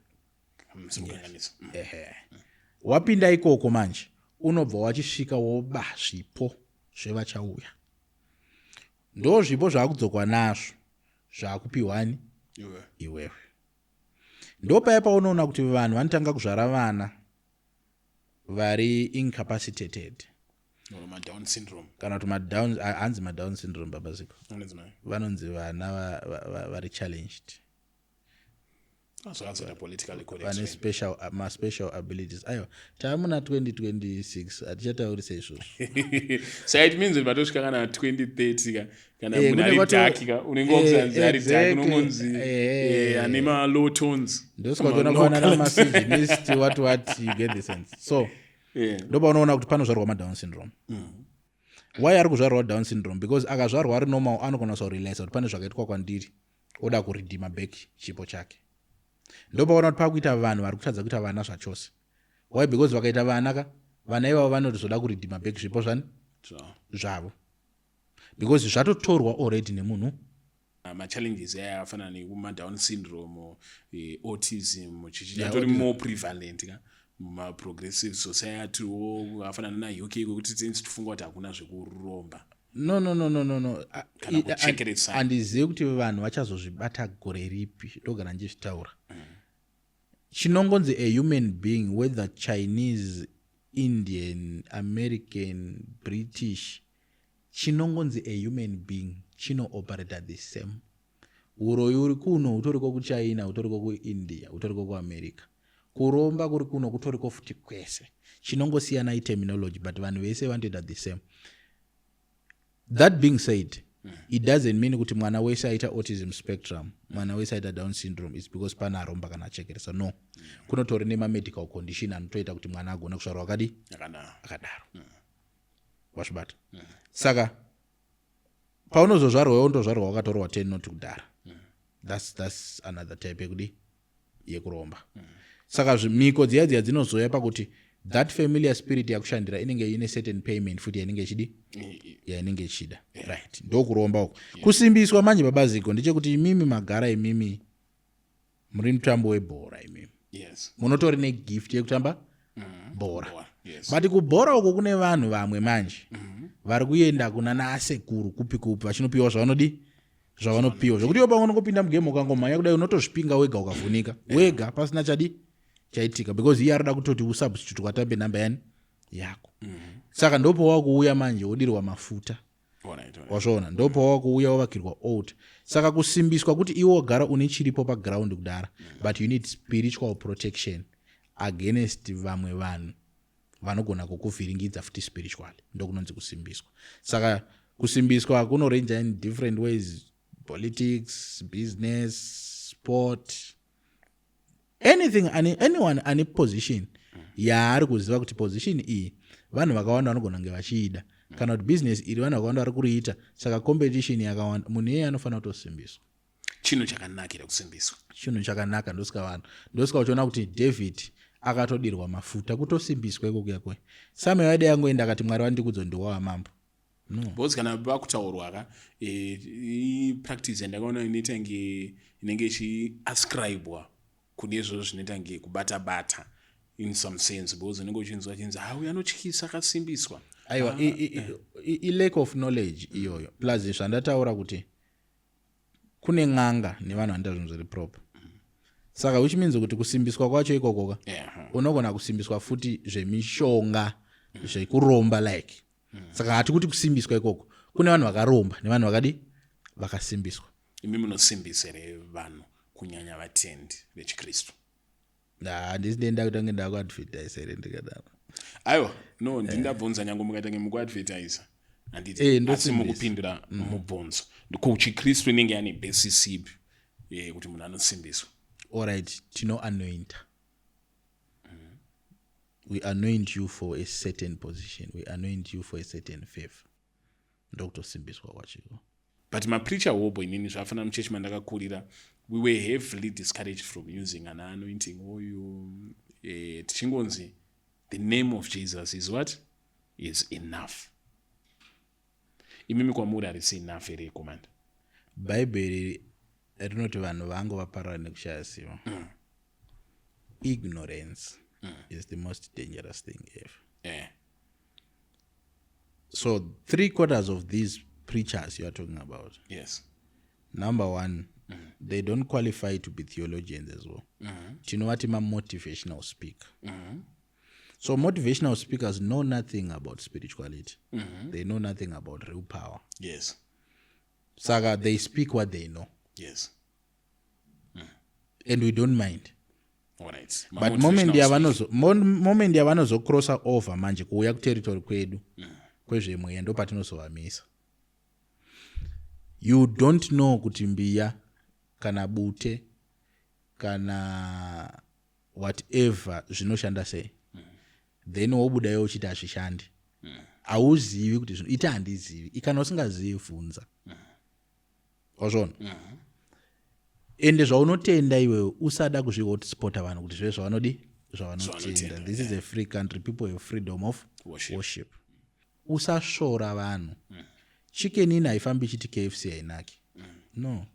Wapinda ikoko manje unobva wachisvika woba zvipo zvevachauya. Ndo zvipo zvakudzokwa nazvo zvakupiwani iwewe. Ndo paya paunoona kuti vanhu vanotanga kuzvara vana vari incapacitated. Down syndrome. Kana kuti hanzi Down syndrome babaziko. Vanonzi vana vari challenged. Vane special abilities. Ayo, taamuna 2026 hatichataurisa izvozvo. So it means that vatosvika kana 2030 kana munhu ari dark unenge wamusanzi ari dark unongonzi ane ma-low tones. Ndosikaona kuona namasijinist what you get the sense. So ndo paunoona kuti panozvarwa ma-Down syndrome. Why ari kuzvarwa Down syndrome? Because akazvarwa ari normal anokona kusarealize kuti pane zvakaitwa kwandiri oda kuredeema back chipo chake. Ndo paona kuti pakuita vanhu vari kutadza kuita vana zvachose. Why? Because vakaita vana ivavo vanozoda kuredeema back zvipo zvavo. Because zvatotorwa already nemunhu. Ma-challenges ayafanana nekuma-Down syndrome, autism, chichitori more prevalent muma-progressive society afanana na-UK kwekuti tinzi tifunga kuti hakuna zvekuromba. No. Handizivi kuti vanhu vachazozvibata gore ripi, ndogara ndichitaura. Chinongonzi a human being, whether Chinese, Indian, American, British, chinongonzi a human being chino-operate the same. Uroyi uri kuno utoriko kuChina, utoriko kuIndia, utoriko kuAmerica. Kuromba kuri kuno kutoriko futi kwese. Chinongosiyana terminology, but vanhu vese vanoita the same. That being said, it doesn't mean kuti mwana wese aita autism spectrum, mwana wese aita Down syndrome is because pana aromba kana achekeresa. No. Kunotori nema-medical condition anotoita kuti mwana agona kuzvarwa akadaro. Washibata. Saka paunozozvarwa undozvarwa wakatorwa 10 not kudhara. That's another type yekuromba. Saka miko dziya dzinozoya pakuti that familiar spirit yakushandira inenge ine certain payment futi inenge ichida. Right. Ndo kuromba uko. Kusimbiswa manje babaziko ndechekuti imimi magara imimi muri mutambo webhora imimi. Yes. Munotori negift yekutamba bhora. Yes. But kubhora uko kune vanhu vamwe manje vari kuenda kuna nasekuru kupi vachinopiwa zvavanopiwa zvokuti iwe paunongopinda mugame ukangomhanya kudai unotozvipinga wega ukavhunika wega pasina chaitika because iye arida kutoti usubstitute kwatambe namba yako. Saka ndopo wakuuya manje wodirwa mafuta. Wazvona ndopo wakuuya wavakirwa old. Saka kusimbiswa kuti iwe wagara une chiripo paground kudara, but you need spiritual protection against vamwe vanhu vanogona kukuvhiringidza futi spiritually. Ndokunonzi kusimbiswa. Saka kusimbiswa kunorange in different ways: politics, business, sport, anyone ane position yaari kuziva kuti position iyi vanhu vakawanda vanogona kunge vachiida, kana kuti business iri vanhu vakawanda vari kuriita. Saka competition yakawanda, munhu iyeye anofanira kutosimbiswa. Chinhu chakanakira kusimbiswa. Chinhu chakanaka. Ndosika uchiona kuti David akatodirwa mafuta kutosimbiswa iko kwe. Samuel wade yangoenda akati Mwari wandikudza ndiwa mambo. No. Because kana vakutaurwa practice yandakaona inoita inenge ichiascribewa kune izvozvo zvinoita kunge kubata in some sense, because unenge uchinzwa chinzi uyu anotyisa akasimbiswa. aiwa lack of knowledge iyoyo plus zvandataura kuti kune n'anga nevanhu vanoita zvinhu zviri proper saka which means kuti kusimbiswa kwacho ikokoka unogona kusimbiswa futi zvemishonga zvekuromba like saka hati kuti kusimbiswa ikoko kune vanhu vakaromba nevanhu vakadi vakasimbiswa. imi munosimbisa here vanhu kunyanya vatendi vechikristu? handisi denda kutange ndakuadvertise here ndikadaro. aiwa no ndingabvunza nyange mukatange mukuadvertisa asi mukupindura mubvunzo kuchikristu inenge yane basis ipi kuti munhu anosimbiswa? Alright, tino-anointa. We anoint you for a certain position. We anoint you for a certain favor. Ndokutosimbiswa kwachiko. But mapreacher wobo inini zvafana muchechi mandakakurira, we were heavily discouraged from using an anointing oil. Tichingonzi, the name of Jesus is what? Is enough. Imimi kwamuri harisi enough here command. Bible rinoti vanhu vangu vaparara nekushaya zivo. Ignorance is the most dangerous thing ever. So 3/4 of these preachers you are talking about. Yes. Number one, they don't qualify to be theologians as well. Tinovati motivational speaker. So motivational speakers know nothing about spirituality. They know nothing about real power. Yes. Saka, they speak what they know. Yes. And we don't mind. All right. But moment yavanozocrossa over manje kuuya kuterritory kwedu kwezvemweya ndo patinozovamisa. You don't know kuti mbiya kana bute kana whatever zvinoshanda sei. Then wobudayo uchiti hazvishandi. Hauzivi kuti iti handizivi. Ikana usingazivi vhunza. Wazvona? Ende zvaunotenda iwewe usada kuzvihotspota vanhu kuti zve zvavanodi zvavanotenda. This is a free country. People have freedom of worship. Usashora vanhu. Chicken ina haifambi chiti KFC hainaki. No.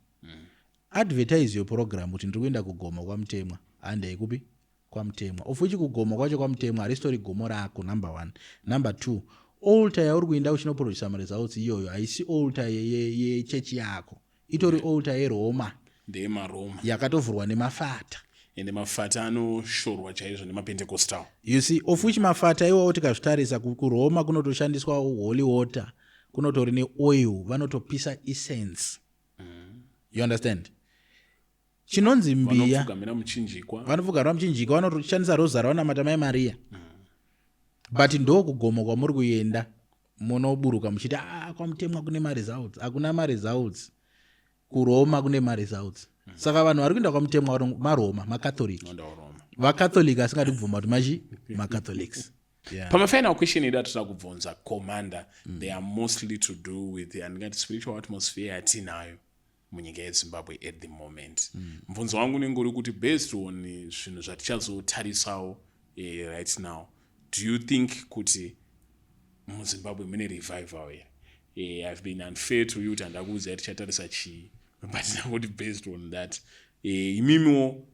Advertise your program kuti ndiri kuenda kugoma kwaMutemwa. Handei kupi? KwaMutemwa. Ufuchi kugoma kwacho kwaMutemwa haristori gomo rako number 1. Number 2, altar yauri kuenda uchinoproduce mari zautsi iyoyo haisi altar yechechi yako. Itori altar yeRoma. ndeemaroma yakatovhurwa nemafata ende mafata anoshorwa chaizvo nemapentekostal. You see, of which mafata iwawo tikazvitarisa kuRoma kunotoshandiswa holy water, kunotori neoil, vanotopisa essence. You understand? Chinonzi mbiya vanopfugamira muchinjikwa vanotoshandisa rozara vanamata mai Maria. But ndo kugoma kwamuri kuenda munoburuka muchiti kwaMutemwa kune ma-results. Hakuna ma-results. KuRoma kune ma-results. Saka vanhu vari kuenda kwaMutemwa maRoma, maCatholic. VaCatholic asingadi kubvuma kuti machi maCatholics. Pamafinal question ida toda kubvunza commander, they are mostly to do with the spiritual atmosphere yatinayo munyika yeZimbabwe at the moment. Mvunzo wangu nengori kuti based on zvinhu zvatichazotarisawo right now, do you think kuti muZimbabwe mune revival here? I've been unfair to you kuti handakuudzai tichatarisa chii, but nakuti based on that imimiwo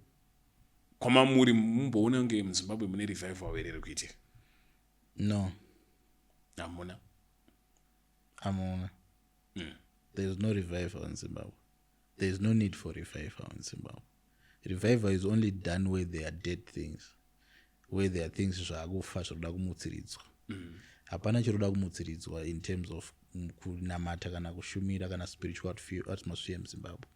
kwamamuri mumboona kunge muZimbabwe mune revival here riri kuitika? No. Hamuna? Hamuna. There is no revival in Zimbabwe. There is no need for revival in Zimbabwe. Revival is only done where there are dead things, where there are things zvakufa zvoda kumutsiridzwa. Hapana chiroda kumutsiridzwa in terms of kunamata kana kushumira kana spiritual atmosphere muZimbabwe.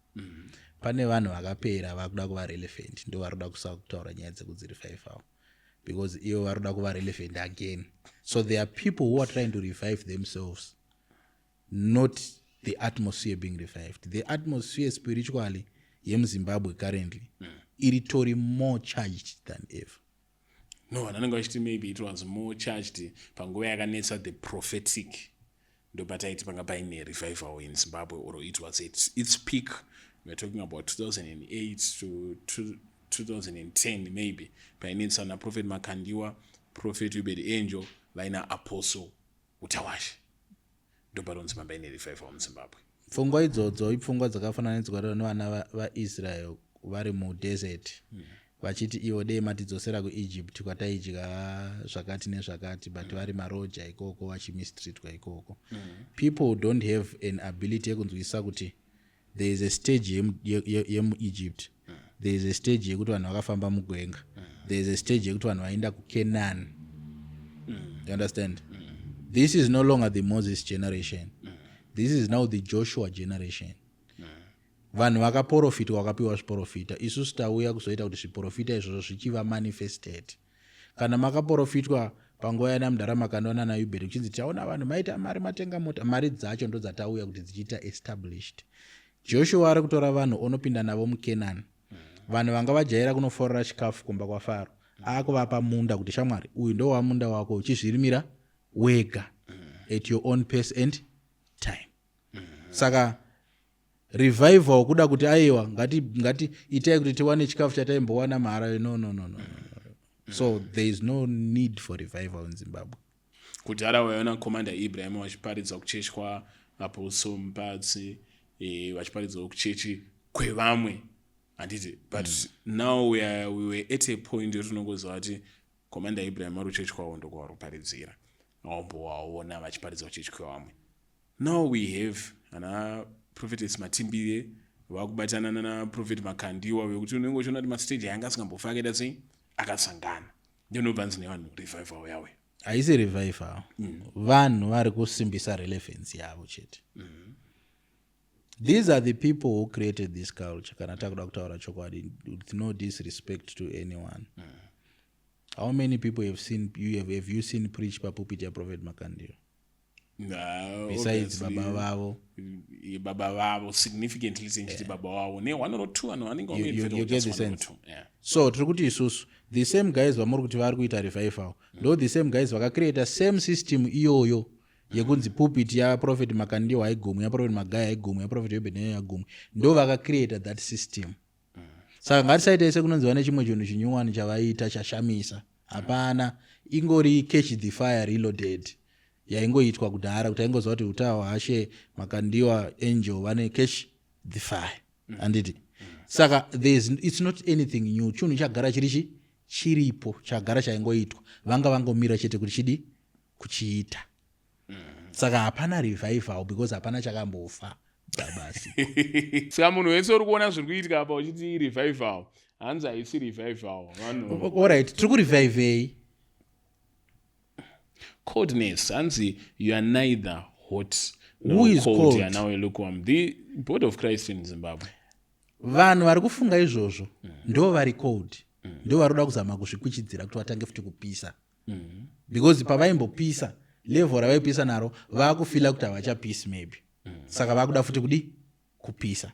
Pane vanhu vakapera vakuda kuva relevant, ndo varikuda kutaura nyaya dzekudzirevival, because ivo varikuda kuva relevant again. So there are people who are trying to revive themselves, not the atmosphere being revived. The atmosphere spiritually yemuZimbabwe currently iritori more charged than ever. No, ananga vachiti maybe it was more charged panguva yakanetsa the prophetic, ndo pataiti panga paine revival in Zimbabwe, or it was at its peak. We're talking about 2008 to 2010 maybe. Painetsa na Prophet Makandiwa, Prophet Ubed Angel, vaina Apostle Utawashi. Ndo paronzi pamba ine revival muZimbabwe. Pfungwa idzodzo ipfungwa dzakafanana nedzakaitwa nevana vaIsrael vari mudesert. vachiti ivo dei matidzosera kuEgypt kwataidya zvakati nezvakati but vari maroja ikoko vachimistritwa ikoko. People don't have an ability yekunzwisisa kuti there is a stage yemuEgypt, there is a stage yekuti vanhu vakafamba mugwenga, there is a stage yekuti vanhu vaenda kuCanaan. You understand? This is no longer the Moses generation. This is now the Joshua generation. Vanhu vakaprofitwa vakapiwa zviprofita, isusu tauya kuzoita kuti zviprofita izvozvo zvichiva manifested. Kana makaprofitwa panguva yana Mudarama kandoona naYuberi kuchinzi taona vanhu maita mari matenga mota, mari dzacho ndo dzatauya kuti dzichiita established. Joshua ari kutora vanhu onopinda navo muCanaan. Vanhu vanga vajaira kunoforera chikafu kumba kwaFaro akuvapa munda kuti shamwari uyu ndo wamunda wako uchizvirimira wega at your own pace and time. Saka revival kuda kuti aiwa ngati itai kuti tiwane chikafu chataimbowana mara no. So there is no need for revival in Zimbabwe. Kudhara waiona Commander Ibrahim vachiparidza kuchechwa apostle Mupatsi vachiparidza kuchechi kwevamwe handiti, but now we were at a point yotinongoziva kuti Commander Ibrahim ari kuchechi kwavo ndokwavaruparidzira aombowaona vachiparidza kuchechi kwevamwe. Now we have ana prophetess Matimbire vakubatana nana prophet Makandiwa vekuti unenge uchiona kuti mastage yanga asingambofakaita sei akasangana. Ndinobva ndine vanhu revival yawe haisi revival. Vanhu vari kusimbisa relevance yavo chete. These are the people who created this culture. Kana takuda kutaura chokwadi with no disrespect to anyone. How many people have you seen preach papupit ya prophet Makandiwa? No, besides baba vavo significantly senchiti baba vavo ne 1 or 2 vanhu vanenge you get the sense. So tiri kuti isusu the same guys vamuri kuti vari kuita revival ndo the same guys vakacreata same system iyoyo yekunzi pulpit ya prophet Makandiwa haigumwe, ya prophet Magaya haigumwe, ya prophet Ebenezer haigumwe, ndo vakacreata that system. Saka ngatisaita ese kunonziva nechimwe chinhu chinyuwani chavaita chashamisa. Hapana, ingori catch the fire reloaded yaingoitwa kudhara kuti aingoziva kuti utawa Hashe Makandiwa Angel vane catch the fire handiti. Saka it's not anything new. Chinhu chagara chiripo chagara chaingoitwa vanga vangomira chete kuti chidi kuchiita. Saka hapana revival because hapana chakambofa basi. Saka munhu wese uri kuona zviri kuitika apa uchiti revival hanzi haisi revival. Alright, tiri kurevivei coldness hanzi you are neither hot who is cold. You are now lukewarm. The body of Christ in Zimbabwe. Vanhu vari kufunga izvozvo ndo vari cold, ndo vari kuda kuzama kuzvikwichidzira kuti vatange futi kupisa. Because pavaimbopisa level ravaipisa naro vakufila kuti havachapisi maybe. Saka vakuda futi kudi kupisa.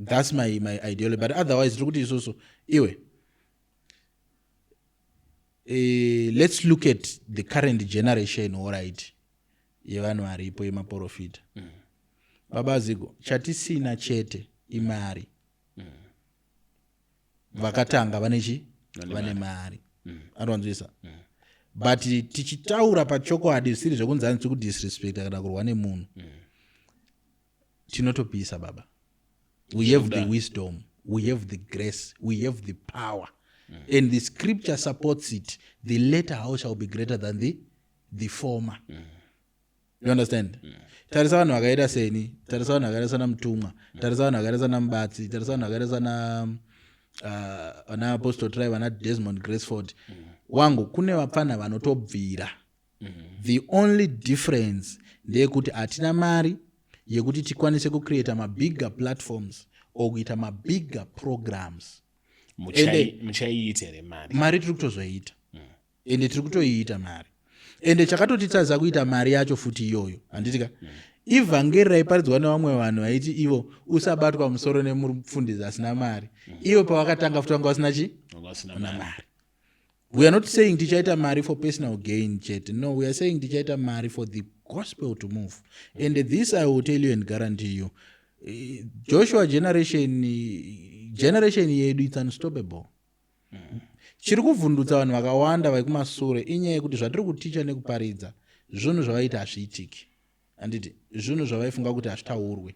That's my ideology. But otherwise tiri kuti isusu iwe let's look at the current generation, alright, yevanhu varipo yemaprofita. Baba Zigo chatisina chete imari. Vakatanga vane mari. Anonzwisa. But tichitaura pachokwadi siri zvekunzi tiri kudisrespect kana kurwa nemunhu. Tinotopisa baba. We have the wisdom, we have the grace, we have the power. And the scripture supports it. The latter house shall be greater than the former. You understand? Tarisa vanhu vakaita seni, tarisa vanhu vakaita sana Mutumwa, tarisa vanhu vakaita sana Mubatsi, tarisa vanhu vakaita sana ana Apostle Tribe, ana Desmond Graceford. Wangu kune vapfana vanotobvira. The only difference ndeyekuti hatina mari yekuti tikwanise kucreata mabigger platforms or kuita mabigger programs. Muchaiita mari tiri kutozoita ende tiri kutoiita mari ende chakatotitadza kuita mari yacho futi iyoyo handitika ivhangeri raiparidzwa nevamwe vanhu vaiti ivo usabatwa musoro nemufundisi asina mari ivo pavakatanga futi vanga vasina mari. We are not saying tichaita mari for personal gain chete. No, we are saying tichaita mari for the gospel to move. And this I will tell you and guarantee you, Joshua generation yedu it's unstoppable. Chiri kuvhundutsa vanhu vakawanda vaikumasure inyaya yekuti zvatiri kuticha nekuparidza zvinhu zvavaita hazviitiki. Handiti zvinhu zvavaifunga kuti hazvitaurwe.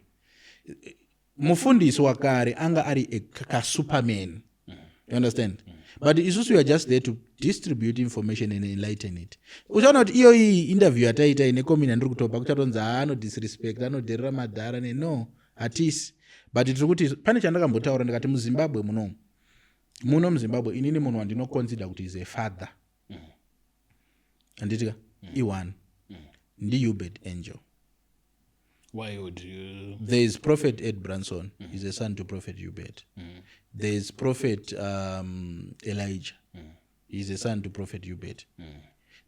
Mufundisi wakare anga ari kasuperman. You understand? But isusu we are just there to distribute information and enlighten it. Uchaona kuti iyo iyi interview yataita ine komini andiri kutopa kuchatonzi disrespect anodherera madhara no hatisi. But tiri kuti pane chandakambotaura ndikati muZimbabwe muno muZimbabwe inini munhu wandinoconsider kuti is a father. Anditika iwan ndi Hubert Angel. Why would you? There is Prophet Ed Branson. He's a son to Prophet Hubert. There is Prophet Elijah. He's a son to Prophet Hubert.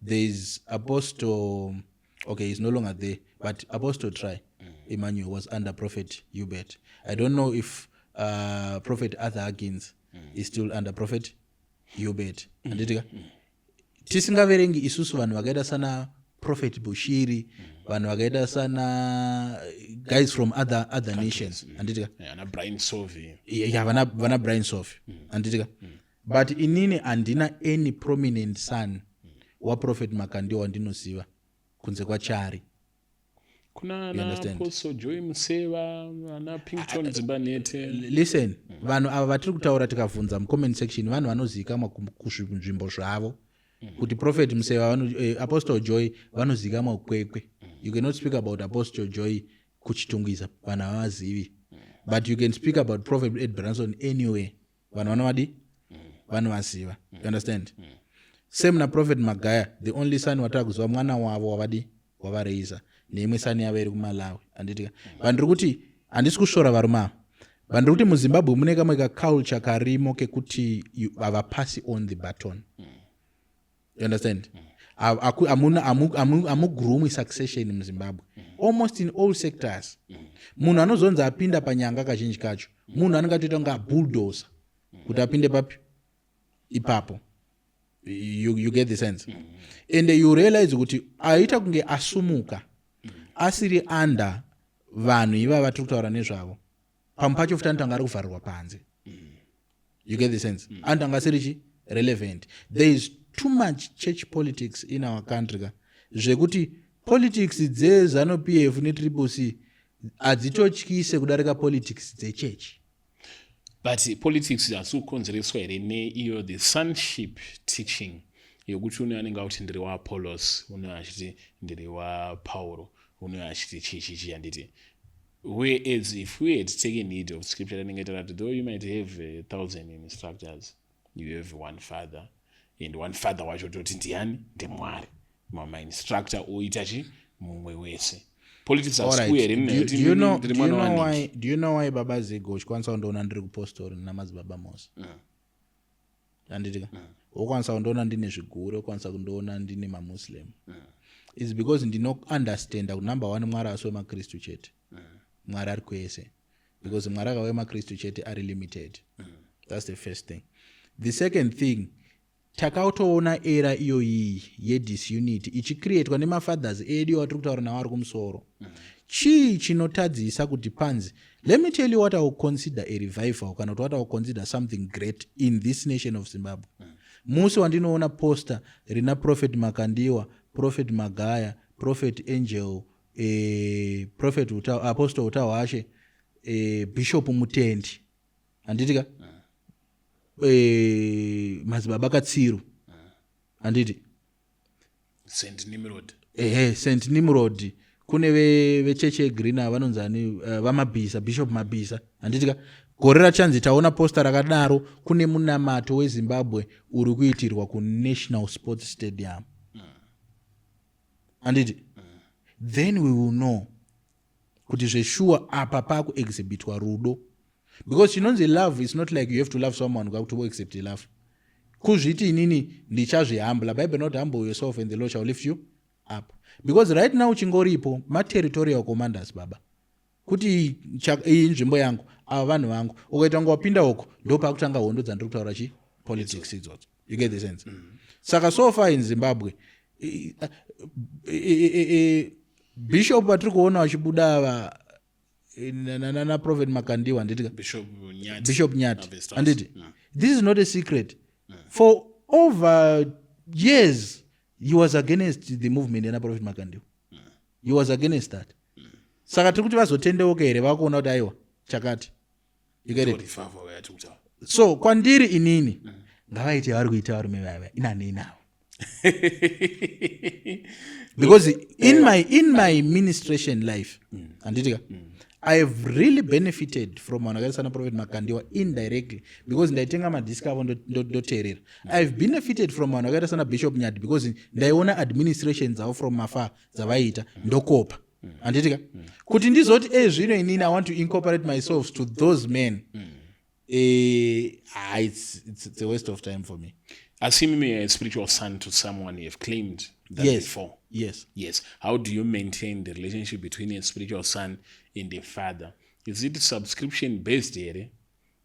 There is Apostle, okay, he's no longer there, but Apostle Try Emmanuel was under Prophet Hubert. I don't know if Prophet Arthur Higgins is still under Prophet Hubert. Tisingaverengi isusu vanhu vakaita sana Prophet Bushiri, vanhu vakaita sana guys from other nations. Na Brian Sovey. Yeah, vana Brian Sovey. But inini andina any prominent son wa Prophet Makandiwa ndinosiva kunze kwa Chari. Kuna na Apostle Joy Museva, na Pinkerton Zibanete. Listen, vanhu ava vatiri kutaura tikavunza comment section vanhu vanozikama kuzvinzvimbo zvavo. Kuti Prophet Museva Apostle Joy vanozikama kwekwe. You cannot speak about Apostle Joy kuchitungisa vanhu avazivi. But you can speak about Prophet Ed Branson anyway. Vanhu vanovadi vanhu vaziva. You understand? Same na Prophet Magaya, the only son watakuziva mwana wavo wavareisa. Neimwe sani yavo iri kuMalawi. Anditika vanhu kuti handisi kushora varuma. Vanhu kuti muZimbabwe mune kamwe ka culture karimo kekuti havapasi on the baton. You understand? Amugurumwi succession in Zimbabwe. Almost in all sectors. Munhu anozonza apinda panyanga kazhinji kacho. Munhu anongatoita kunga bulldozer. Kuti apinde papi ipapo. You get the sense? And you realize kuti aita kunge asumuka. Asiri under vanhu iva vatiri kutaura nezvavo. Pamwe pacho futi anotanga ari kuvharirwa panze. You get the sense? Anotanga asiri relevant. There is too much church politics in our country. Zvekuti politics dzeZANU-PF neTriple-C adzitotyise kudarika politics dzechurch. But politics yasukonzereswa here neiyo the sonship teaching yokuti uno anenge kuti ndiri wa Apollos, uno achiti ndiri wa Paulo, uno achiti chichi anditi. Whereas if we had taken heed of scripture, though you might have 1,000 instructors, you have one father. And one father wacho toti ndiani ndemwari mama instructor oitachi mumwe wese. Politics are square. Do you know why Baba Zigo chikwanisa undoona ndiri kupostori namazi Baba Mose? Anditika okwanisa undoona ndine zvigure, okwanisa kundoona ndine mamuslim. It's because ndino understand kuti number 1 mwari aswe maKristu chete. Mwari ari kwese. Because mwari akawe maKristu chete are limited. That's the first thing. The second thing, takautoona era iyo iyi yedisunity ichicreatwa nemafathers edu watiri kutaura nawo ari kumusoro. Chii chinotadzisa kuti panzi, let me tell you what I will consider a revival kana what I will consider something great in this nation of Zimbabwe. Musi wandinoona poster rina Prophet Makandiwa, Prophet Magaya, Prophet Angel, Prophet Apostle Utawashe, Bishop Mutendi. Anditika Mazibaba Katsiru. Anditi St. Nimrod. St. Nimrod. Kune vecheche green vanonzani vamabhisa, Bishop Mabhisa. Anditika gorera chanzi taona poster rakadaro kune munamato weZimbabwe uri kuitirwa ku National Sports Stadium. Anditi then we will know kuti zvesure apa paku exhibitwa rudo. Because chinonzi love is not like you have to love someone to accept love. Kuzviti inini ndichazvihambla. Bible not humble yourself and the Lord shall lift you up. Because right now chingoripo ma territorial commanders baba. Kuti iyi nzvimbo yangu, ava vanhu vangu. Ukaita ngo wapinda huko ndo pakutanga hondo dzandiri kutaura chi politics idzodzo. You get the sense? Saka so far in Zimbabwe Bishop vatiri kuona vachibuda na Prophet Makandiwa anditi Bishop Nyati anditi this is not a secret. For over years he was against the movement na Prophet Makandiwa. He was against that. Saka tiri kuti vazotendeuka here vakuona kuti aiwa chakati. You get it? so kwandiri inini ngavaite vari kuita varume vava inanei navo because in my ministration life anditika I have really benefited from vanhu vakaita sana Prophet Makandiwa indirectly because ndaitenga madhiski avo ndoteerera. I have benefited from vanhu vakaita sana Bishop Nyadi because ndaiona administration dzavo from afar dzavaiita ndokopa anditika kuti ndizoti zvino inini I want to incorporate myself to those men it's a waste of time for me. Assuming you're a spiritual son to someone, you have claimed that Yes. before. Yes. How do you maintain the relationship between a spiritual son and a father? Is it subscription based here?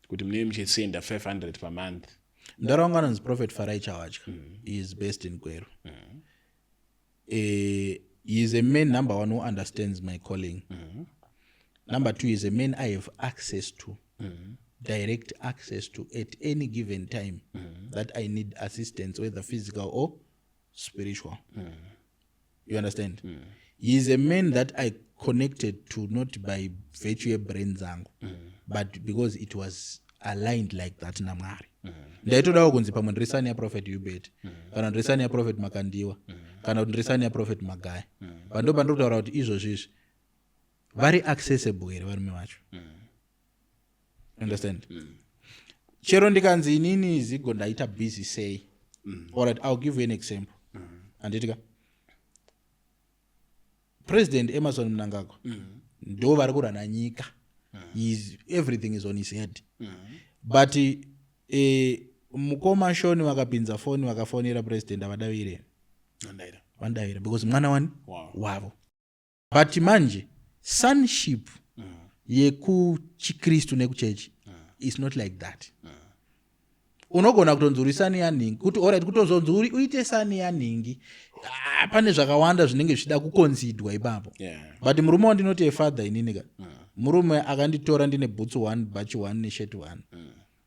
Kuti mune muchisenda 500 per month. Ndaraunga anonzi Prophet Farai Chawacha. He is based in Kweru. He is a man, number one, who understands my calling. Number two, he is a man I have access to. Direct access to at any given time that I need assistance, whether physical or spiritual. You understand? He is a man that I connected to not by virtue of brain zangu, but because it was aligned like that namwari. Ndaitodawo kunzi pamwe ndirisani ya Prophet Hubert, kana ndirisani ya Prophet Makandiwa, kana ndirisani ya Prophet Magaya. Pando pandokutaura kuti izvozvizvi very accessible here varume vacho. Understand? Chero ndikanzi inini zigo ndaita busy say. All right, I'll give you an example. Anditika. President Emerson Mnangagwa. Ndo vari kurana nyika. Everything is on his head. But mukoma shoni wakapinza foni wakafonera president avadavire. Vandavire because mwana wani wavo. But manje sonship yekuchikristu nekuchechi is not like that. Unogona kutonzuri sani yaningi kuti alright kutozonzuri uite sani yaningi pane zvakawanda zvinenge zvichida kuconsidwa ipapo. But murume wandinoti father inini ka murume akanditora ndine boots 1 batch 1 neshirt 1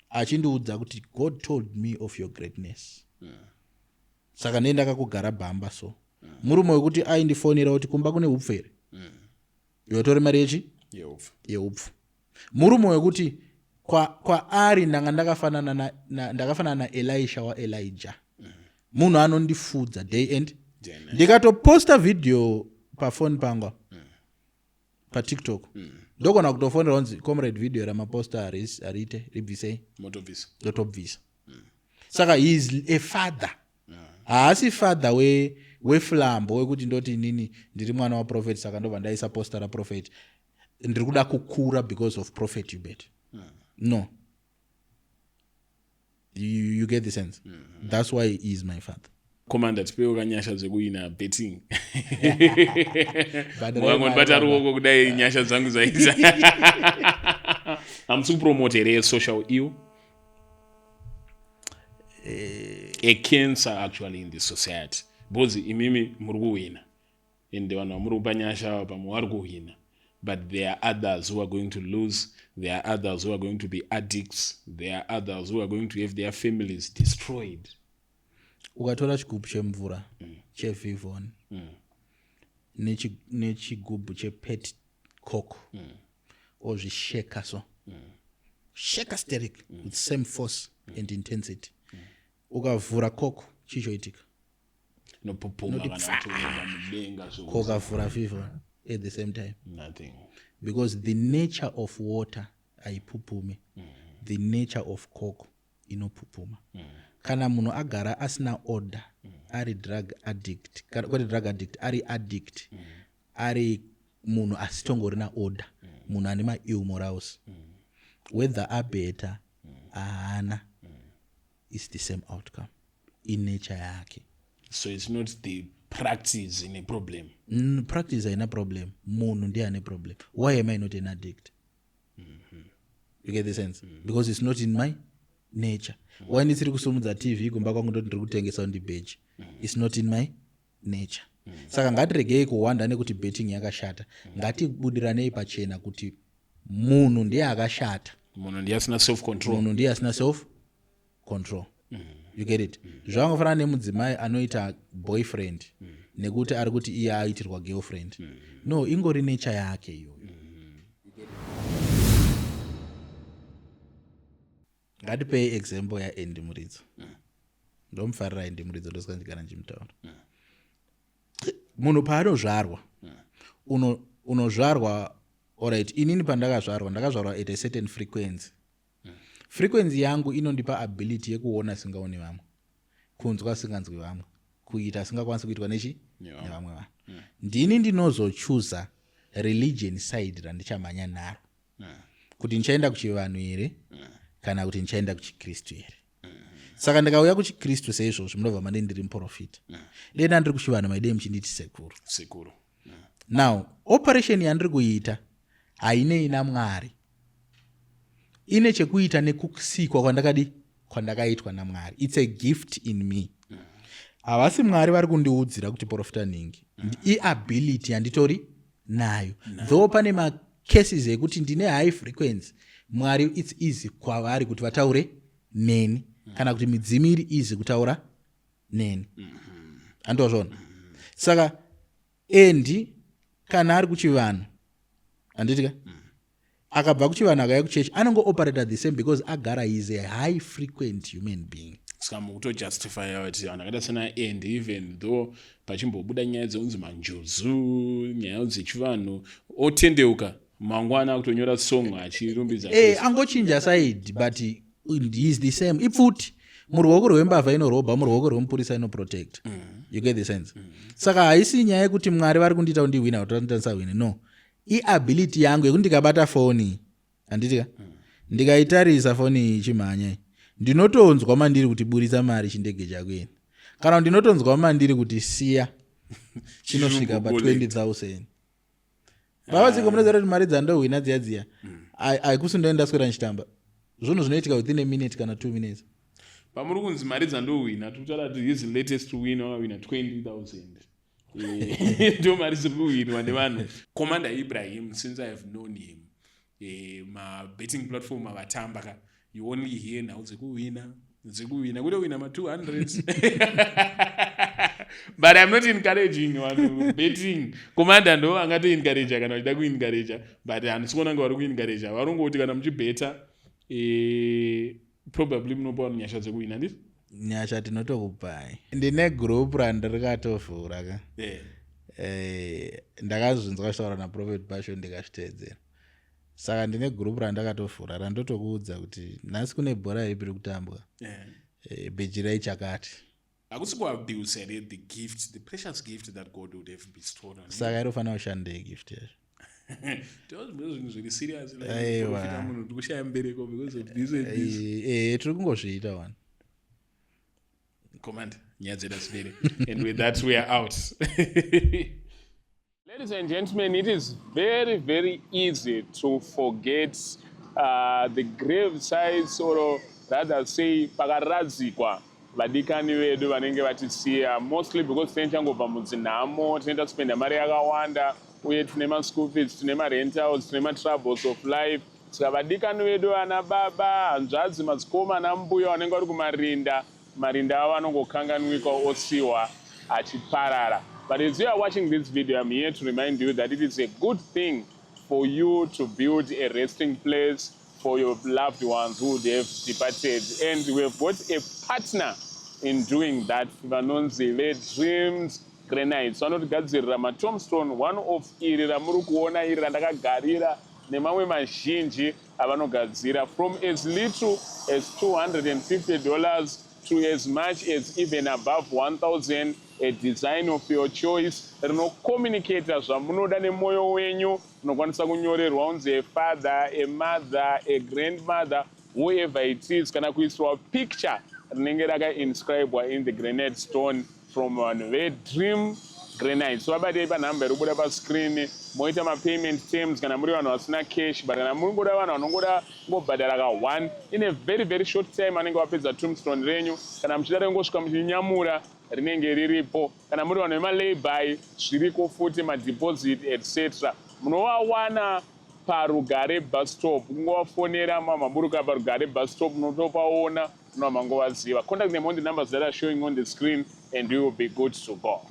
achindiudza kuti God told me of your greatness. Saka nenda kakugara bamba so murume wekuti aindifonera kuti kumba kune upfere yotori mari yechi yeupfu. Murume wekuti kwa ari ndanga ndakafanana na Elisha wa Elijah. Munhu anondifudza day and ndikatoposta video pa phone panga pa TikTok. Ndogona kutofonera onzi comrade video ramaposta arite ribvise ndotobvisa. Saka he is a father. Haasi father we flambo wekuti ndoti nini ndiri mwana wa prophet saka ndobva ndaisa posta ra prophet ndiri kuda kukura because of Prophet Hubert. No. You get the sense? That's why he is my father. Commander, tipewo kanyasha dzekuina betting. Mwangu ndibata ruoko kudai nyasha dzangu zaita. I'm to promote a social ill. A cancer actually in the society. Bozi imimi muri kuwina. Ende vanhu muri kupa nyasha pamwe vari kuwina. But there are others who are going to lose. There are others who are going to be addicts. There are others who are going to have their families destroyed. Ukatora chigubu chemvura chevivon nechigubu chepet coke ozvisheka so sheka steric with same force and intensity ukavhura coke chichoitika kokavhura vivon at the same time Nothing. because the nature of water aipupume the nature of coke inopupuma. Kana munhu agara asina order ari drug addict kwete drug addict ari addict ari munhu asitongorina order munhu ane ma-ill morals whether abeta aana is the same outcome in nature yake. So it's not the practice in a problem. Practice haina problem, munhu ndiye ane problem. Why am I not an addict? You get the sense? Because it's not in my nature. Why ndisiri kusumudza TV kumba kwangu ndoti ndiri kutengesa ndibheji? It's not in my nature. Saka ngatiregei kuwanda nekuti betting yakashata. Ngatibudiranei pachena kuti munhu ndiye akashata. Munhu ndiye asina self control. Munhu ndiye asina self control. You get it? Zvangofanana nemudzimai anoita boyfriend nekuti ari kuti iye aitirwa girlfriend. No, ingori nature yake iyoyo. ngatipei example yaEndi Muridzo. Ndomufarira Endi Muridzo ndosakandikana ndimutaura. Munhu paanozvarwa unozvarwa, alright, inini ndakazvarwa at a certain frequency. Frequency yangu inondipa ability yekuona singaoni vamwe, kunzwa singanzwi vamwe, kuita singakwanisi kuitwa nevamwe vanhu. Ndini ndinozochuza religion side randichamhanya naro, kuti ndichaenda kuchivanhu here kana kuti ndichaenda kuchikristu here. Saka ndikauya kuchikristu seizvozvo munobva mande ndiri muprofita. Denda ndiri kuchivanhu maidei muchinditi sekuru. Now operation yandiri kuita hainei naMwari, ine chekuita nekusikwa kwandakaitwa naMwari. It's a gift in me. Havasi Mwari vari kundiudzira kuti profita ningi, iability yanditori nayo. Though pane macases ekuti ndine high frequency, Mwari it's easy kwavari kuti vataure neni, kana kuti midzimu iri easy kutaura neni. Andozvona. Saka Endi kana ari kuchivanhu, anditika, akabva kuchivanhu akauya kuchechi, anongo-operate the same because agara is a high frequent human being. Saka mukutojustify kuti vanhu akaita sena Endi, even though pachimbobuda nyaya dzeunzi manjuzu, nyaya dzechivanhu, otendeuka mangwana kutonyora song achirumbidza. Angochinja side but he is the same. Ipfuti muruoko rwembavha inorobha, muruoko rwemupurisa inoprotect. You get the sense? Saka haisi nyaya yekuti Mwari vari kundiita kuti ndihwina kuti ndisawine. No, iability yangu yekuti ndikabata foni, anditika, ndikaitarisa foni ichimhanya, ndinotonzwa mandiri kuti burisa mari chindege chakweni, kana ndinotonzwa mandiri kuti siya chinosvika pa 20,000. Pavasiko munoziva kuti mari dzandohwina dziya haikusi ndoenda ndaswera ndichitamba. Zvunhu zvinoitika within a minute kana 2 minutes. Pamuri kunzi mari dzandohwina, tikutaura kuti his latest win wakahwina 20,000. Ndo mari dziri kuhwinwa nevanhu. Commander Ibrahim, since I have known him, betting platform avatamba, you only hear now dzekuhwina kutohwina ma 200. But I'm not encouraging vanhu betting. Commander ndo angatoencourage kana uchida kuencourage, but handisikuona nga vari kuencourage. Varongoti kana muchibeta probably munopa nyasha dzekuhwina, ndizvo? Nyasha tinotokupai. Ndine group randiri katovhura ka. Ndakazvinzwa kutaura naProphet Passion ndikazviteedzera. Saka ndine group randakatovhura randotokuudza kuti nhasi kune bhora ripi rikutambwa. Bheji raichakati. Hakusi kuabuse the gift, the precious gift that God would have bestowed on you. Saka inofanira kushandei gift yacho. Zvinhu zviri serious like profita munhu ndikushaya mubereko because of this and this. Tiri kungozviita one. Command, nyaya dzedu dzipere. And with that we are out. Ladies and gentlemen, it is very, very easy to forget the grave sides, or rather say pakaradzikwa vadikani vedu vanenge vatisiya, mostly because tinechangobva mudzinhamo, tinoenda spenda mari yakawanda, uye tine maschool fees, tine marentals, tine matravels of life. Saka vadikani vedu ana baba, hanzvadzi, madzikoma nambuya vanenge vari kumarinda, marinda avo anongokanganwika osiwa achiparara. But as you are watching this video, I'm here to remind you that it is a good thing for you to build a resting place for your loved ones who have departed. And we have got a partner in doing that. Vanonzi Dreams Granites. Vanotogadzirira maTombstone, one of iri ramuri kuona iri randakagarira nemamwe mazhinji avanogadzira, from as little as $250 to as much as even above 1,000, a design of your choice. Rinokomunicata zvamunoda nemoyo wenyu. Unokwanisa kunyorerwa unzi a father, a mother, a grandmother, whoever it is, kana kuiswa picture rinenge rakainscribwa in the granite stone from vanhu veDream Granites. So vabatei panhamba iri kubuda pascreen, moita mapayment terms kana muri vanhu vasina cash, but kana muri ngoda vanhu vanongoda ngobhadhara ka1 in a very, very short time vanenge vapedza tombstone renyu, kana muchida rengosvika muchinyamura rinenge riripo, kana muri vanhu vemalay-by zviriko futi, madeposit etc. Munovawana parugare bus stop, kungovafonera mamaburuka parugare bus stop, munotopaona, munovamangovaziva. Contact them on the numbers that are showing on the screen and you will be good to go.